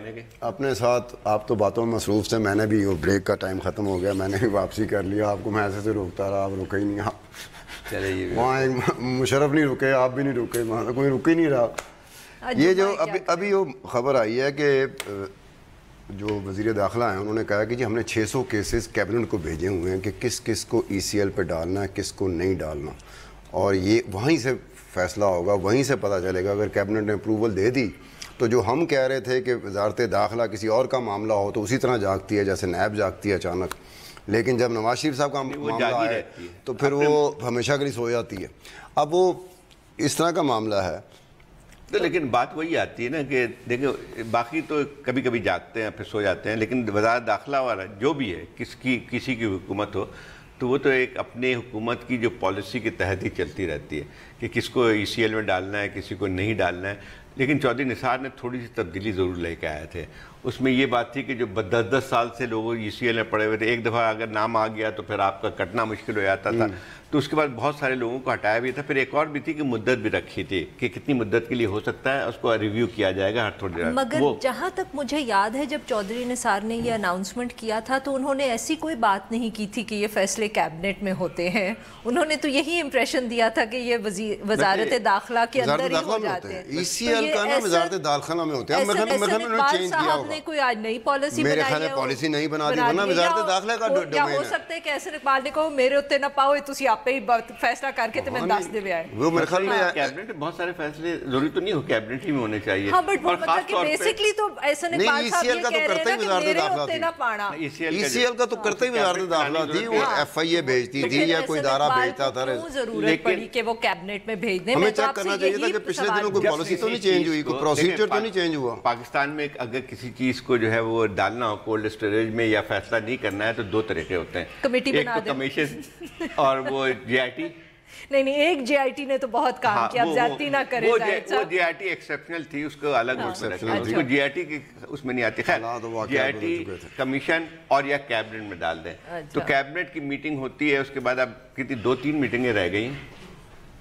اپنے ساتھ, آپ تو باتوں میں مصروف تھے, میں نے بھی وہ بریک کا ٹائم ختم ہو گیا, میں نے بھی واپسی کر لیا. آپ کو میں ایسے سے روکتا رہا, آپ رکے ہی نہیں. وہاں مشرف نہیں رکے, آپ بھی نہیں رکے, وہاں کوئی رک ہی نہیں رہا. یہ جو ابھی وہ خبر آئی ہے کہ جو وزیر داخلہ ہیں انہوں نے کہا کہ جی ہم نے 600 کیسز کیبنٹ کو بھیجے ہوئے ہیں کہ کس کس کو ای سی ایل پہ ڈالنا ہے, کس کو نہیں ڈالنا, اور یہ وہیں سے فیصلہ ہوگا, وہیں سے پتہ چلے گا. اگر کیبنٹ نے اپروول دے دی تو جو ہم کہہ رہے تھے کہ وزارت داخلہ کسی اور کا معاملہ ہو تو اسی طرح جاگتی ہے جیسے نیب جاگتی ہے اچانک, لیکن جب نواز شریف صاحب کا معاملہ آئے تو پھر وہ ہمیشہ کے لیے سو جاتی ہے. اب وہ اس طرح کا معاملہ ہے. لیکن بات وہی آتی ہے نا کہ دیکھیں باقی تو کبھی کبھی جاگتے ہیں پھر سو جاتے ہیں, لیکن وزارت داخلہ والا جو بھی ہے کسی کی حکومت ہو تو وہ تو ایک اپنے حکومت کی جو پالیسی کے تحت ہی چلتی رہتی ہے کہ کس کو ای سی ایل میں ڈالنا ہے, کسی کو نہیں ڈالنا ہے. لیکن چودھری نثار نے تھوڑی سی تبدیلی ضرور لے کے آئے تھے. اس میں یہ بات تھی کہ جو 10 سال سے لوگ ECL میں پڑے ہوئے تھے, ایک دفعہ اگر نام آ گیا تو پھر آپ کا کٹنا مشکل ہو جاتا تھا, تو اس کے بعد بہت سارے لوگوں کو ہٹایا بھی تھا. پھر ایک اور بھی تھی کہ مدت بھی رکھی تھی کہ کتنی مدت کے لیے ہو سکتا ہے, اس کو ریویو کیا جائے گا ہر تھوڑی دیر. مگر جہاں تک مجھے یاد ہے جب چودھری نثار نے یہ اناؤنسمنٹ کیا تھا تو انہوں نے ایسی کوئی بات نہیں کی تھی کہ یہ فیصلے کیبنٹ میں ہوتے ہیں. انہوں نے تو یہی امپریشن دیا تھا کہ یہ وزارت داخلہ کے اندر ہی ہو جاتے ہیں. ECL کا نا وزارت داخلہ میں ہوتے ہیں. نے کوئی آج نئی پالیسی میرے خیال ہے پالیسی نہیں بنا دی, ورنہ وزارت داخلہ کا ڈومین ہے. ہو سکتا ہے کہ احسن اقبال نے کہو میرے اتنے نہ پاؤ, تسی آپ ہی فیصلہ کر کے میں دس دے آئے. وہ میرے خیال میں کیبنٹ بہت سارے فیصلے ضروری تو نہیں ہو کیبنٹ ہی میں ہونے چاہیے. ہاں بٹ وہ مطلب کہ بیسیکلی تو احسن اقبال صاحب یہ کہہ رہے ہیں کہ میرے اتنے نہ پانا. ECL کا تو کرتا ہی وزارت داخلہ تھی, وہ FIA بھیجتی تھی یا کوئی ادارہ بھیجتا تھا. ضرورت پڑی کہ وہ کیبنٹ میں بھیج دیں. ہمیں چیک کرنا چاہیے تھا کہ پچھلے دنوں کوئی پالیسی تو نہیں چینج ہوئی, کوئی پروسیجر تو نہیں چینج ہوا. پاکستان میں اگر کسی چیز کو جو ہے وہ ڈالنا ہو کولڈ اسٹوریج میں یا فیصلہ نہیں کرنا ہے تو 2 طریقے ہوتے ہیں. ایک تو کمیشن اور وہ GIT. نہیں ایک JIT نے تو بہت کام کیا, اب زیادتی نہ کرے. وہ JIT ایکسیپشنل تھی, اس کو الگ اس کو GIT کی اس میں نہیں آتی. خیر GIT کمیشن اور یا کیبنٹ میں ڈال دیں. تو کیبنٹ کی میٹنگ ہوتی ہے, اس کے بعد اب کتنی 2-3 میٹنگیں رہ گئی.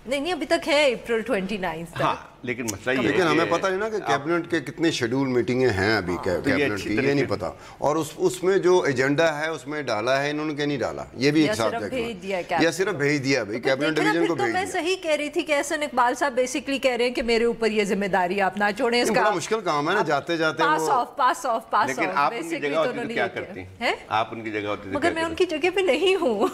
نہیں ابھی تک ہے April 29 تک. ہاں لیکن مسئلہ یہ لیکن ہمیں پتہ ہے نا کہ کیبنٹ کے کتنے شیڈول میٹنگیں ہیں ابھی کیبنٹ کی, یہ نہیں پتا. اور اس میں جو ایجنڈا ہے اس میں ڈالا ہے انہوں نے کہ نہیں ڈالا, یہ بھی ایک ساتھ دیکھنا, یا صرف بھیج دیا بھائی کیبنٹ ڈویژن کو بھیج دیا. میں صحیح کہہ رہی تھی کہ احسن اقبال صاحب بیسیکلی کہہ رہے ہیں کہ میرے اوپر یہ ذمہ داری آپ نہ چھوڑیں. اس کا بڑا مشکل کام ہے نا, جاتے جاتے پاس آف. لیکن آپ ان کی جگہ ہوتی تو کیا کرتی ہیں؟ آپ ان کی جگہ ہوتی. مگر میں ان کی جگہ پہ نہیں ہوں,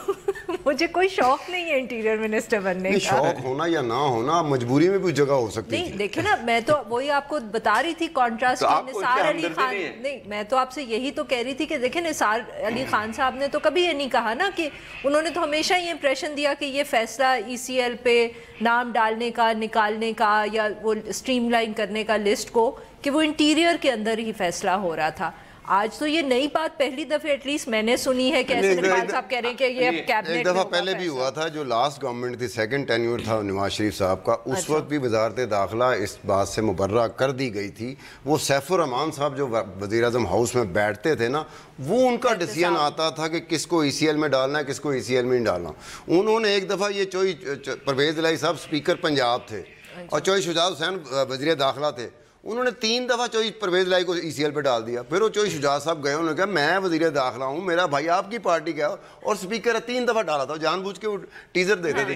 مجھے کوئی شوق نہیں ہے انٹیریئر منسٹر بننے کا. شوق ہونا یا نہ ہونا, مجبوری میں بھی جگہ ہو سکتی ہے. نہیں دیکھیں نا, میں تو وہی آپ کو بتا رہی تھی کانٹراسٹ. نثار علی خان, نہیں میں تو آپ سے یہی تو کہہ رہی تھی کہ دیکھیں نثار علی خان صاحب نے تو کبھی یہ نہیں کہا نا, کہ انہوں نے تو ہمیشہ یہ امپریشن دیا کہ یہ فیصلہ ECL پہ نام ڈالنے کا, نکالنے کا یا وہ اسٹریم لائن کرنے کا لسٹ کو, کہ وہ انٹیریئر کے اندر ہی فیصلہ ہو رہا تھا. آج تو یہ نئی بات پہلی دفعہ ایٹ لیسٹ میں نے سنی ہے کہ احسن اقبال صاحب کہہ رہے ہیں کہ یہ کیبنٹ. ایک دفعہ پہلے بھی ہوا تھا, جو لاسٹ گورنمنٹ تھی, سیکنڈ ٹینیور تھا نواز شریف صاحب کا, اس وقت بھی وزارت داخلہ اس بات سے مبرہ کر دی گئی تھی. وہ سیف الرحمان صاحب جو وزیر اعظم ہاؤس میں بیٹھتے تھے نا, وہ ان کا ڈیسیژن آتا تھا کہ کس کو ECL میں ڈالنا ہے, کس کو ECL میں نہیں ڈالنا. انہوں نے ایک دفعہ یہ پرویز الہی صاحب اسپیکر پنجاب تھے اور چوئی شجاعت حسین وزیر داخلہ تھے, انہوں نے 3 دفعہ چوئی پرویز الہی کو ECL پہ ڈال دیا. پھر وہ چوئی شجاعت صاحب گئے, انہوں نے کہا میں وزیر داخلہ ہوں, میرا بھائی آپ کی پارٹی کا, اور اسپیکر 3 دفعہ ڈالا تھا, جان بوجھ کے وہ ٹیزر دیتے تھے,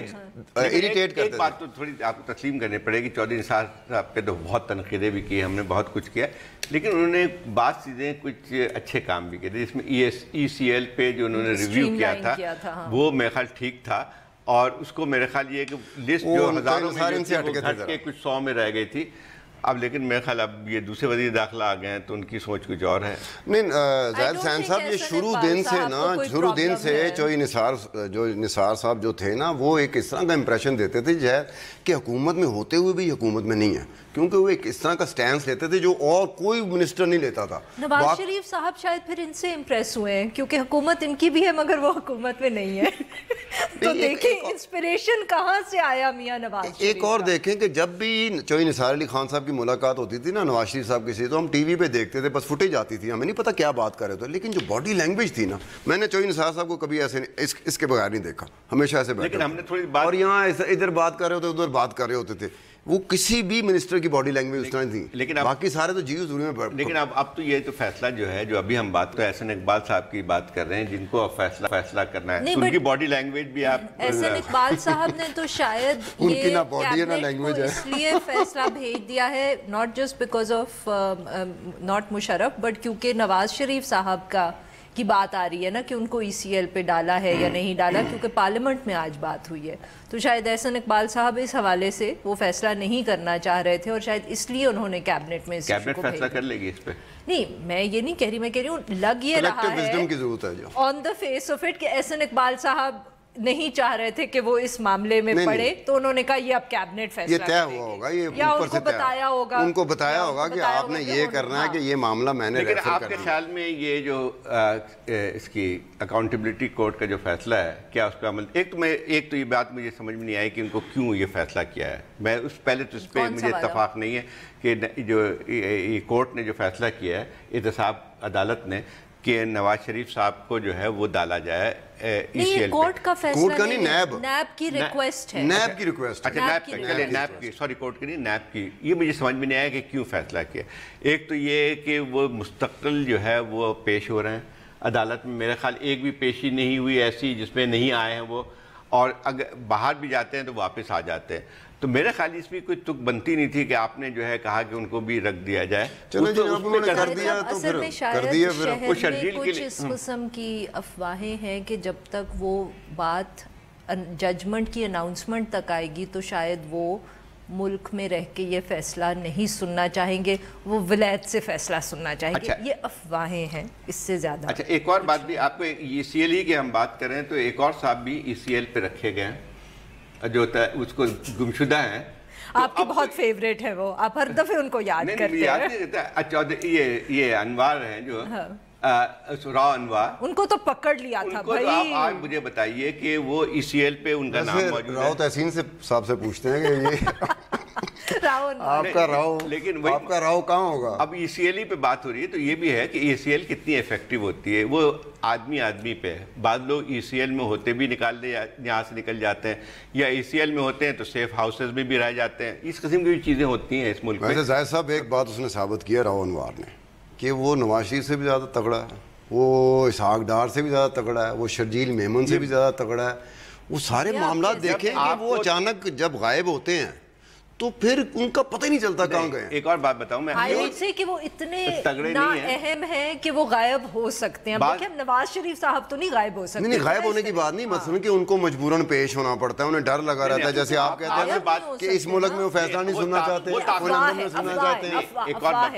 اریٹیٹ کرتے تھے. ایک بات تو تھوڑی آپ کو تسلیم کرنی پڑے گی, چودھری نثار صاحب پہ تو بہت تنقیدیں بھی کی, ہم نے بہت کچھ کیا, لیکن انہوں نے بعض چیزیں کچھ اچھے کام بھی کیے تھے. جس میں ECL پہ جو انہوں نے ریویو کیا تھا وہ میرے خیال ٹھیک تھا, اور اس کو میرے خیال یہ ہے کہ لسٹ جو ہزاروں میں گھٹ کے کچھ 100 میں رہ گئی تھی. اب لیکن میرے خیال اب یہ دوسرے وزیر داخلہ آ گئے ہیں تو ان کی سوچ کچھ اور ہے. نہیں زاہد حسین صاحب, یہ شروع دن سے چوئی نثار صاحب جو تھے نا, وہ ایک اس طرح کا امپریشن دیتے تھے کہ حکومت میں ہوتے ہوئے بھی حکومت میں نہیں ہے, کیونکہ وہ ایک اس طرح کا سٹینس لیتے تھے جو اور کوئی منسٹر نہیں لیتا تھا. نواز شریف صاحب شاید پھر ان سے امپریس ہوئے ہیں, کیونکہ حکومت ان کی بھی ہے مگر وہ حکومت میں نہیں ہے. تو دیکھیں انسپریشن کہاں سے آیا میاں نواز شریف. ایک اور دیکھیں کہ جب بھی چوئی نثار علی خان صاحب کی ملاقات ہوتی تھی نا نواز شریف صاحب کے ساتھ, تو ہم ٹی وی پہ دیکھتے تھے, بس فوٹیج آتی تھی, ہمیں نہیں پتا کیا بات کر رہے تھے, لیکن جو باڈی لینگویج تھی نا, میں نے چوئی نثار صاحب کو کبھی ایسے اس کے بغیر نہیں دیکھا, ہمیشہ ایسے بیٹھے, اور یہاں ادھر بات کر رہے ہوتے ادھر بات کر رہے ہوتے تھے. وہ کسی بھی منسٹر کی باڈی لینگویج اس طرح تھی, لیکن باقی سارے تو جیو ضروری میں. لیکن اب تو یہ تو فیصلہ جو ہے, جو ابھی ہم بات کر احسن اقبال صاحب کی بات کر رہے ہیں, جن کو فیصلہ کرنا ہے, ان کی باڈی لینگویج بھی آپ. احسن اقبال صاحب نے تو شاید ان کی نہ باڈی ہے نہ لینگویج ہے, اس لیے فیصلہ بھیج دیا ہے, not just because of not Musharraf, but کیونکہ نواز شریف صاحب کی بات آ رہی ہے نا کہ ان کو ECL پہ ڈالا ہے یا نہیں ڈالا, کیونکہ پارلیمنٹ میں آج بات ہوئی ہے. تو شاید احسن اقبال صاحب اس حوالے سے وہ فیصلہ نہیں کرنا چاہ رہے تھے, اور شاید اس لیے انہوں نے کیبنٹ میں فیصلہ کر لے گی اس پہ. نہیں میں یہ نہیں کہہ رہی, میں کہہ رہی ہوں لگ یہ رہا ہے کی ضرورت ہے آن دا فیس آف اٹ کہ احسن اقبال صاحب نہیں چاہ رہے تھے کہ وہ اس معاملے میں پڑے تو انہوں نے کہا یہ اب کیبنٹ فیصلہ یہ طے ہوا ہوگا, یہ یا ان کو بتایا ہوگا, ان کو بتایا ہوگا کہ آپ نے یہ کرنا ہے کہ یہ معاملہ میں نے لیکن ریفر آپ کرنا. کے خیال میں یہ جو اس کی اکاؤنٹیبلٹی کورٹ کا جو فیصلہ ہے کیا اس پہ عمل, ایک تو یہ بات مجھے سمجھ میں نہیں آئی کہ ان کو کیوں یہ فیصلہ کیا ہے. میں پہلے تو اس پہ مجھے اتفاق نہیں ہے کہ جو کورٹ نے جو فیصلہ کیا ہے احتساب عدالت نے کہ نواز شریف صاحب کو جو ہے وہ ڈالا جائے ای سی ایل. کورٹ کا فیصلہ نہیں, نیب کی ریکویسٹ ہے. نیب کی ریکویسٹ. اچھا نیب کی, چلے نیب کی, سوری کورٹ کی نہیں, نیب کی. یہ مجھے سمجھ میں نہیں آیا کہ کیوں فیصلہ کیا. ایک تو یہ کہ وہ مستقل جو ہے وہ پیش ہو رہے ہیں عدالت میں. میرے خیال ایک بھی پیشی نہیں ہوئی ایسی جس میں نہیں آئے ہیں وہ, اور اگر باہر بھی جاتے ہیں تو واپس آ جاتے ہیں. تو میرے خیال اس میں کوئی تک بنتی نہیں تھی کہ آپ نے جو ہے کہا کہ ان کو بھی رکھ دیا جائے. چلو جی آپ نے کر دیا تو پھر کر دیا. پھر وہ شہر میں کچھ اس قسم کی افواہیں ہیں کہ جب تک وہ بات ججمنٹ کی اناؤنسمنٹ تک آئے گی تو شاید وہ ملک میں رہ کے یہ فیصلہ نہیں سننا چاہیں گے, وہ ولایت سے فیصلہ سننا چاہیں گے. یہ افواہیں ہیں, اس سے زیادہ. اچھا ایک اور بات بھی آپ کو, ای سی ایل ہی کی ہم بات کریں تو ایک اور صاحب بھی ای سی ایل پہ رکھے گئے ہیں جو اس کو گمشدہ ہیں. آپ کی بہت فیوریٹ ہے وہ, آپ ہر دفعہ ان کو یاد کرتے ہیں. اچھا یہ انوار ہیں جو راؤ انوار, ان کو تو پکڑ لیا تھا بھائی. آپ آج مجھے بتائیے کہ وہ ای سی ایل پہ ان کا نام موجود ہے. راؤ تحسین صاحب سے پوچھتے ہیں کہ یہ آپ کا راؤ کہاں ہوگا. اب ای سی ایل ہی پہ بات ہو رہی ہے تو یہ بھی ہے کہ ای سی ایل کتنی ایفیکٹو ہوتی ہے. وہ آدمی پہ ہے. بعض لوگ ای سی ایل میں ہوتے بھی یہاں سے نکل جاتے ہیں, یا ای سی ایل میں ہوتے ہیں تو سیف ہاؤسز میں بھی رہ جاتے ہیں. اس قسم کی بھی چیزیں ہوتی ہیں اس ملک میں. ویسے زاہد صاحب ایک بات اس نے ثابت کیا راؤ انوار نے کہ وہ نواز شریف سے بھی زیادہ تگڑا ہے, وہ اسحاق ڈار سے بھی زیادہ تگڑا ہے, وہ شرجیل میمن سے بھی زیادہ تگڑا ہے. وہ سارے معاملات دیکھیں کہ وہ اچانک جب غائب ہوتے ہیں تو پھر ان کا پتہ ہی نہیں چلتا کہاں گئے. ایک اور بات بتاؤں میں, سے کہ وہ اتنے اہم ہیں کہ وہ غائب ہو سکتے ہیں. دیکھیں نواز شریف صاحب تو نہیں غائب ہو سکتے. نہیں غائب ہونے کی بات نہیں, مثلا کہ ان کو مجبوراً پیش ہونا پڑتا ہے, انہیں ڈر لگا رہتا ہے. جیسے آپ کہتے ہیں کہ اس ملک میں وہ فیصلہ نہیں سننا چاہتے, وہ لندن میں سننا چاہتے ہیں. ایک اور بات,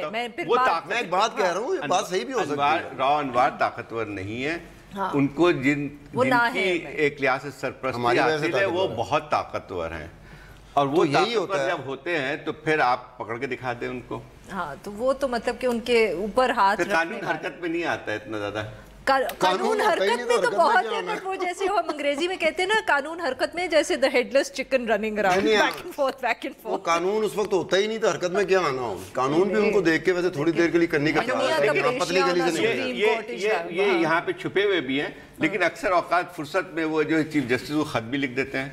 میں ایک بات کہہ رہا ہوں, یہ بات صحیح بھی ہو سکتی ہے. راؤ انوار طاقتور نہیں ہے. ان کو جن کی ایک لحاظ سے سرپرستی حاصل ہے وہ بہت طاقتور ہیں, اور وہ یہی ہوتا ہے جب ہوتے ہیں تو پھر آپ پکڑ کے دکھا دیں ان کو. ہاں تو وہ تو مطلب کہ ان کے اوپر ہاتھ رکھنے, قانون حرکت میں نہیں آتا ہے اتنا زیادہ. قانون حرکت میں تو بہت ہے, بٹ وہ جیسے ہم انگریزی میں کہتے ہیں نا قانون حرکت میں جیسے the headless chicken running around back and forth. وہ قانون اس وقت ہوتا ہی نہیں تھا, حرکت میں کیا آنا ہو. قانون بھی ان کو دیکھ کے ویسے تھوڑی دیر کے لیے کرنے کا پتلی گلی سے نہیں. یہ یہاں پہ چھپے ہوئے بھی ہیں, لیکن اکثر اوقات فرصت میں وہ جو چیف جسٹس وہ خط بھی لکھ دیتے ہیں.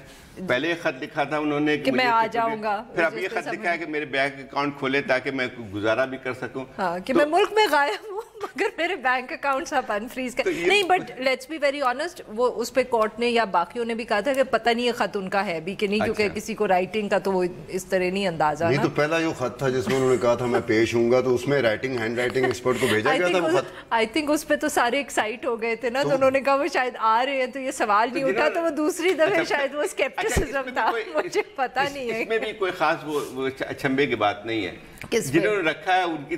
پہلے یہ خط لکھا تھا انہوں نے کہ میں آ جاؤں گا, پھر اب یہ خط لکھا ہے کہ میرے بینک اکاؤنٹ کھولے تاکہ میں گزارا بھی کر سکوں. کہ میں ملک میں غائب ہوں مگر میرے بینک اکاؤنٹس آپ انفریز کر. نہیں but let's be very honest, وہ اس پہ کورٹ نے یا باقیوں نے بھی کہا تھا کہ پتہ نہیں یہ خط ان کا ہے بھی کہ نہیں, کیونکہ کسی کو رائٹنگ کا تو وہ اس طرح نہیں اندازہ. یہ تو پہلا جو خط تھا جس میں انہوں نے کہا تھا میں پیش ہوں گا, تو اس میں رائٹنگ ہینڈ رائٹنگ ایکسپرٹ کو بھیجا گیا تھا وہ خط. آئی تھنک اس پہ تو سارے ایکسائٹ ہو گئے تھے نا, تو انہوں نے کہا وہ شاید آ رہے ہیں تو یہ سوال نہیں اٹھا, تو وہ دوسری دفعہ شاید وہ اسکیپٹسزم تھا, مجھے پتہ نہیں ہے. اس میں بھی کوئی خاص وہ اچھمبے کی بات نہیں ہے. جنہوں نے رکھا ہے ان کی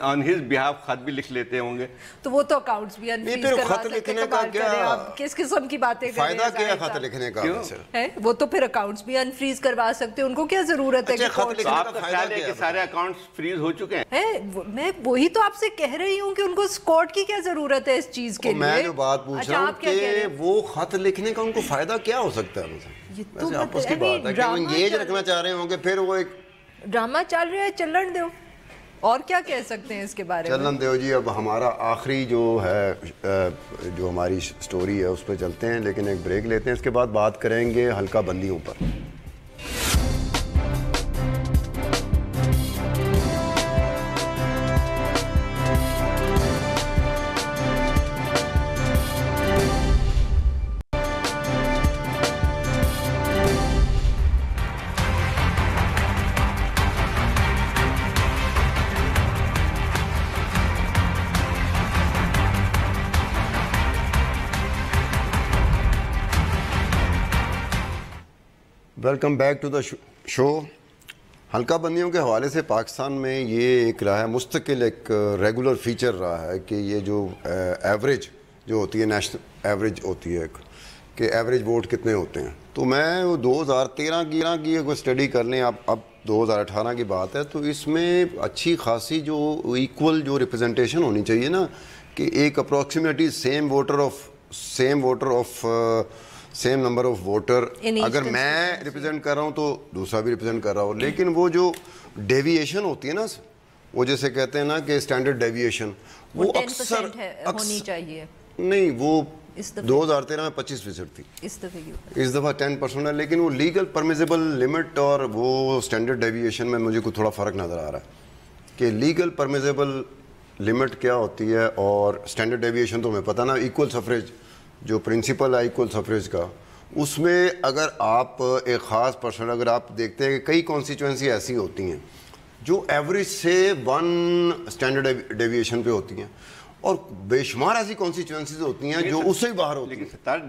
آن ہز بہاف خط بھی لکھ لیتے ہوں گے, تو وہ تو اکاؤنٹس بھی انفریز کروا سکتے ہیں. آپ کس قسم کی باتیں کر رہے ہیں, فائدہ کیا خط لکھنے کا ہے, وہ تو پھر اکاؤنٹس بھی انفریز کروا سکتے ہیں. ان کو کیا ضرورت ہے کہ آپ کا خیال ہے کہ سارے اکاؤنٹس فریز ہو چکے ہیں؟ میں وہی تو آپ سے کہہ رہی ہوں کہ ان کو کورٹ کی کیا ضرورت ہے اس چیز کے لیے. میں جو بات پوچھ رہا ہوں کہ وہ خط لکھنے کا ان کو فائدہ کیا ہو سکتا ہے. ویسے آپس کی بات ہے کہ وہ انگیج رکھنا چاہ رہے ہوں گے, پھر وہ ایک ڈرامہ چل رہا ہے, چلن دو, اور کیا کہہ سکتے ہیں اس کے بارے میں. چلن دیو جی. اب ہمارا آخری جو ہے جو ہماری سٹوری ہے اس پہ چلتے ہیں, لیکن ایک بریک لیتے ہیں, اس کے بعد بات کریں گے حلقہ بندیوں پر. ویلکم بیک ٹو دا شو. حلقہ بندیوں کے حوالے سے پاکستان میں یہ ایک رہا ہے, مستقل ایک ریگولر فیچر رہا ہے کہ یہ جو ایوریج جو ہوتی ہے, نیشنل ایوریج ہوتی ہے ایک, کہ ایوریج ووٹ کتنے ہوتے ہیں. تو میں وہ 2013 کی کوئی اسٹڈی کر لیں اب 2018 کی بات ہے, تو اس میں اچھی خاصی جو ایکول جو ریپرزنٹیشن ہونی چاہیے نا, کہ ایک approximately same number of voter اگر میں ریپرزینٹ کر رہا ہوں تو دوسرا بھی ریپرزینٹ کر رہا ہوں. لیکن وہ جو ڈیویشن ہوتی ہے نا, وہ جیسے کہتے ہیں نا کہ اسٹینڈرڈ ڈیویشن, وہ اکثر ہونی چاہیے. نہیں, وہ 2013 میں 25% تھی, اس دفعہ 10% ہے. لیکن وہ لیگل پرمیزیبل لمٹ اور وہ اسٹینڈرڈ ڈیویشن میں مجھے کوئی تھوڑا فرق نظر آ رہا ہے کہ لیگل پرمیزیبل لمٹ کیا ہوتی ہے اور اسٹینڈرڈ ڈیویشن تو ہمیں پتہ نا. ایکول سفریج جو پرنسپل ہے ایکول سفریج کا, اس میں اگر آپ ایک خاص پرسنٹ اگر آپ دیکھتے ہیں کہ کئی کانسٹیچوئنسی ایسی ہوتی ہیں جو ایوریج سے 1 اسٹینڈرڈ ڈیویشن پہ ہوتی ہیں, اور بے شمار ایسی کانسٹیچوئنسیز ہوتی ہیں جو اس سے ہی باہر ہوتی ہیں. لیکن ستار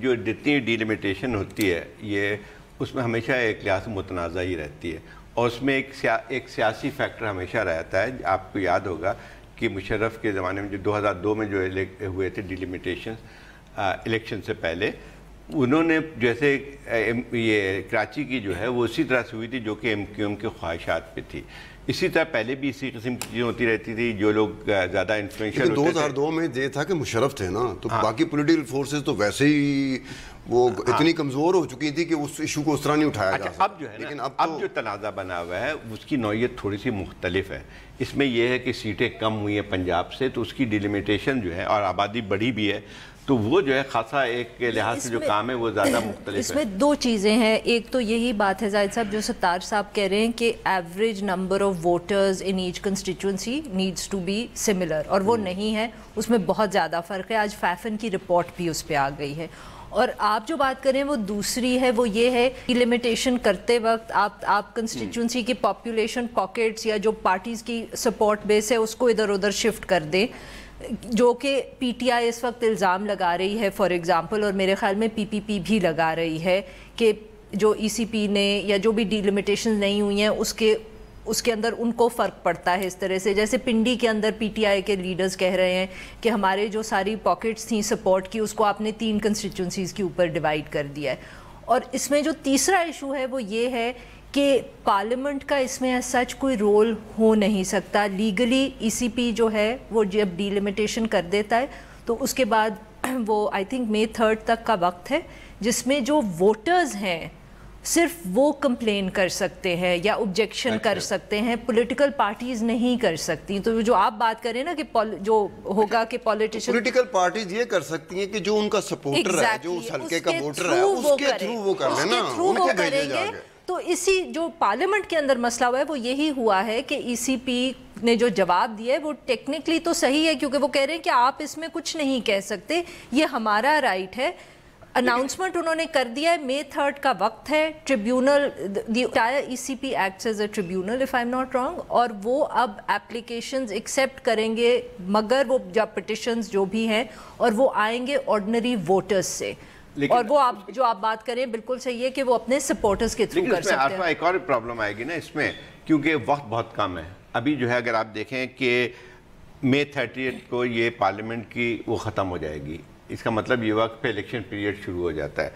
جو جتنی ڈیلیمیٹیشن ہوتی ہے یہ اس میں ہمیشہ ایک لحاظ سے متنازع ہی رہتی ہے, اور اس میں ایک سیاسی فیکٹر ہمیشہ رہتا ہے. آپ کو یاد ہوگا کہ مشرف کے زمانے میں جو 2002 میں جو ہوئے تھے ڈیلیمیٹیشن الیکشن سے پہلے, انہوں نے جیسے یہ کراچی کی جو ہے وہ اسی طرح سے ہوئی تھی جو کہ ایم کیو ایم کے خواہشات پہ تھی. اسی طرح پہلے بھی اسی قسم کی چیزیں ہوتی رہتی تھی. جو لوگ زیادہ انفلوئنشل ہوتے تھے 2002 میں یہ تھا کہ مشرف تھے نا, تو باقی پولیٹیکل فورسز تو ویسے ہی وہ اتنی کمزور ہو چکی تھی کہ اس ایشو کو اس طرح نہیں اٹھایا جا سکتا. اب جو ہے لیکن اب جو تنازع بنا ہوا ہے اس کی نوعیت تھوڑی سی مختلف ہے. اس میں یہ ہے کہ سیٹیں کم ہوئی ہیں پنجاب سے, تو اس کی ڈیلیمیٹیشن جو ہے, اور آبادی بڑی بھی ہے, تو وہ جو ہے خاصا ایک لحاظ سے جو کام ہے وہ زیادہ مختلف ہے. اس میں 2 چیزیں ہیں. ایک تو یہی بات ہے زاہد صاحب جو ستار صاحب کہہ رہے ہیں کہ average number of voters in each constituency needs to be similar, اور وہ نہیں ہے, اس میں بہت زیادہ فرق ہے. آج فیفن کی رپورٹ بھی اس پہ آ گئی ہے. اور آپ جو بات کریں وہ دوسری ہے, وہ یہ ہے کہ لمیٹیشن کرتے وقت آپ کنسٹیچوئنسی کی پاپولیشن پاکٹس یا جو پارٹیز کی سپورٹ بیس ہے اس کو ادھر ادھر شفٹ کر دیں, جو کہ پی ٹی آئی اس وقت الزام لگا رہی ہے فار ایگزامپل, اور میرے خیال میں پی پی پی بھی لگا رہی ہے کہ جو ای سی پی نے یا جو بھی ڈیلیمیٹیشن نہیں ہوئی ہیں اس کے اندر ان کو فرق پڑتا ہے اس طرح سے. جیسے پنڈی کے اندر پی ٹی آئی کے لیڈرز کہہ رہے ہیں کہ ہمارے جو ساری پاکٹس تھیں سپورٹ کی, اس کو آپ نے 3 کنسٹیچوئنسیز کے اوپر ڈیوائڈ کر دیا ہے. اور اس میں جو تیسرا ایشو ہے وہ یہ ہے کہ پارلیمنٹ کا اس میں سچ کوئی رول ہو نہیں سکتا. لیگلی ای سی پی جو ہے وہ جب ڈیلیمیٹیشن کر دیتا ہے تو اس کے بعد وہ آئی تھنک May 3 تک کا وقت ہے, جس میں جو ووٹرز ہیں صرف وہ کمپلین کر سکتے ہیں یا آبجیکشن کر سکتے ہیں, پولیٹیکل پارٹیز نہیں کر سکتی. تو جو آپ بات کریں نا کہ جو ہوگا کہ پولیٹیکل پارٹیز یہ کر سکتی ہیں کہ جو ان کا سپورٹر ہے, جو اس حلقے کا ووٹر ہے, اس کے تھرو وہ کر لیں نا, ان کو بھیجے جا کے. تو اسی جو پارلیمنٹ کے اندر مسئلہ ہوا ہے وہ یہی ہوا ہے کہ ای سی پی نے جو جواب دیا ہے وہ ٹیکنیکلی تو صحیح ہے, کیونکہ وہ کہہ رہے ہیں کہ آپ اس میں کچھ نہیں کہہ سکتے, یہ ہمارا رائٹ ہے. اناؤنسمنٹ انہوں نے کر دیا ہے, May 3 کا وقت ہے. Tribunal the E C P acts as a tribunal if I am not wrong, اور وہ اب اپلیکیشنز ایکسیپٹ کریں گے مگر وہ جب پٹیشنز جو بھی ہیں, اور وہ آئیں گے آرڈنری ووٹرز سے. اور وہ آپ جو آپ بات کریں بالکل صحیح ہے کہ وہ اپنے سپورٹرز کے تھرو کر سکتے ہیں. ایک اور پرابلم آئے گی نا اس میں, کیونکہ وقت بہت کم ہے. ابھی جو ہے اگر آپ دیکھیں کہ May 30 کو یہ پارلیمنٹ کی وہ ختم ہو جائے گی, اس کا مطلب یہ وقت پہ الیکشن پیریڈ شروع ہو جاتا ہے.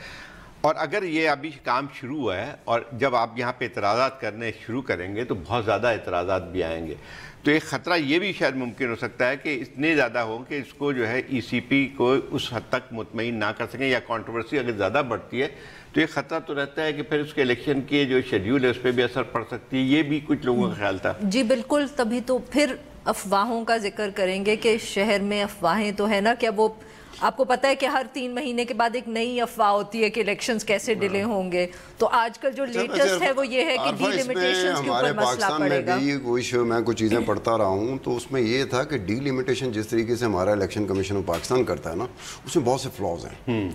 اور اگر یہ ابھی کام شروع ہوا ہے اور جب آپ یہاں پہ اعتراضات کرنے شروع کریں گے تو بہت زیادہ اعتراضات بھی آئیں گے. تو ایک خطرہ یہ بھی شاید ممکن ہو سکتا ہے کہ اتنے زیادہ ہوں کہ اس کو جو ہے ای سی پی کو اس حد تک مطمئن نہ کر سکیں, یا کنٹروورسی اگر زیادہ بڑھتی ہے تو ایک خطرہ تو رہتا ہے کہ پھر اس کے الیکشن کی جو شیڈیول ہے اس پہ بھی اثر پڑ سکتی ہے. یہ بھی کچھ لوگوں کا خیال تھا. جی بالکل, تبھی تو پھر افواہوں کا ذکر کریں گے کہ شہر میں افواہیں تو ہے نا, کیا وہ آپ کو پتہ ہے کہ ہر 3 مہینے کے بعد ایک نئی افواہ ہوتی ہے کہ الیکشنز کیسے ڈیلے ہوں گے. تو آج کل جو لیٹسٹ ہے وہ یہ ہے کہ ڈی لیمیٹیشنز کے اوپر مسئلہ پڑے گا. میں کچھ چیزیں پڑھتا رہا ہوں تو اس میں یہ تھا کہ ڈی لیمیٹیشن جس طریقے سے ہمارا الیکشن کمیشن آف پاکستان کرتا ہے نا, اس میں بہت سے فلاز ہیں.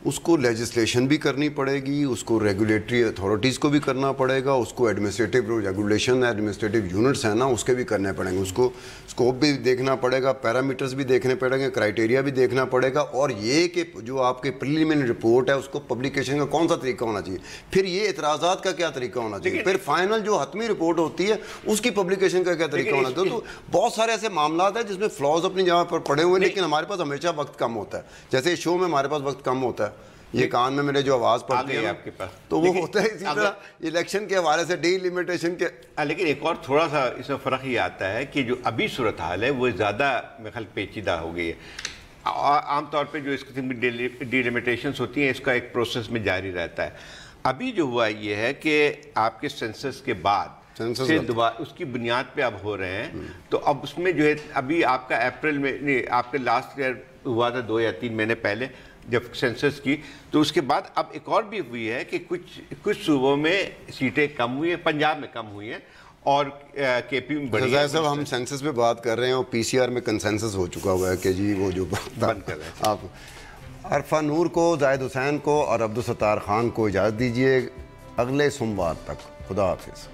اس کو لیجسلیشن بھی کرنی پڑے گی, اس کو ریگولیٹری اتھارٹیز کو بھی کرنا پڑے گا, اس کو ایڈمنسٹریٹو ریگولیشن ایڈمنسٹریٹو یونٹس ہیں نا اس کے بھی کرنے پڑیں گے, اس کو اسکوپ بھی دیکھنا پڑے گا, پیرامیٹرز بھی دیکھنے پڑیں گے, کرائٹیریا بھی دیکھنا پڑے گا, اور یہ کہ جو آپ کے پریلیمنری رپورٹ ہے اس کو پبلیکیشن کا کون سا طریقہ ہونا چاہیے, پھر یہ اعتراضات کا کیا طریقہ ہونا چاہیے, پھر فائنل جو حتمی رپورٹ ہوتی ہے اس کی پبلیکیشن کا کیا طریقہ ہونا چاہیے. تو بہت سارے ایسے معاملات ہیں جس میں فلاز اپنی جگہ پر پڑے ہوئے ہیں, لیکن ہمارے پاس ہمیشہ وقت کم ہوتا ہے. جیسے شو میں ہمارے پاس وقت کم ہوتا ہے, یہ کان میں میرے جو آواز پڑتی ہے آپ کے پاس، تو وہ ہوتا ہے اسی طرح الیکشن کے حوالے سے ڈی لمیٹیشن کے. لیکن ایک اور تھوڑا سا اس میں فرق یہ آتا ہے کہ جو ابھی صورتحال ہے وہ زیادہ میرے خیال پیچیدہ ہو گئی ہے. عام طور پہ جو اس قسم کی ڈی لمیٹیشنس ہوتی ہیں اس کا ایک پروسیس میں جاری رہتا ہے. ابھی جو ہوا یہ ہے کہ آپ کے سینسس کے بعد سے اس کی بنیاد پہ اب ہو رہے ہیں، تو اب اس میں جو ہے ابھی آپ کا اپریل میں نہیں، آپ کے لاسٹ ایئر ہوا تھا 2 یا 3 مہینے پہلے جب سینسس کی، تو اس کے بعد اب ایک اور بھی ہوئی ہے کہ کچھ صوبوں میں سیٹیں کم ہوئی ہیں، پنجاب میں کم ہوئی ہیں اور کے پی میں بڑھی ہیں. صاحب ہم سینسس پہ بات کر رہے ہیں اور پی سی آر میں کنسنسس ہو چکا ہوا ہے کہ جی وہ جو بند کر رہے ہیں. آپ عرفہ نور کو، زاہد حسین کو اور عبدالستار خان کو اجازت دیجیے اگلے سوموار تک. خدا حافظ.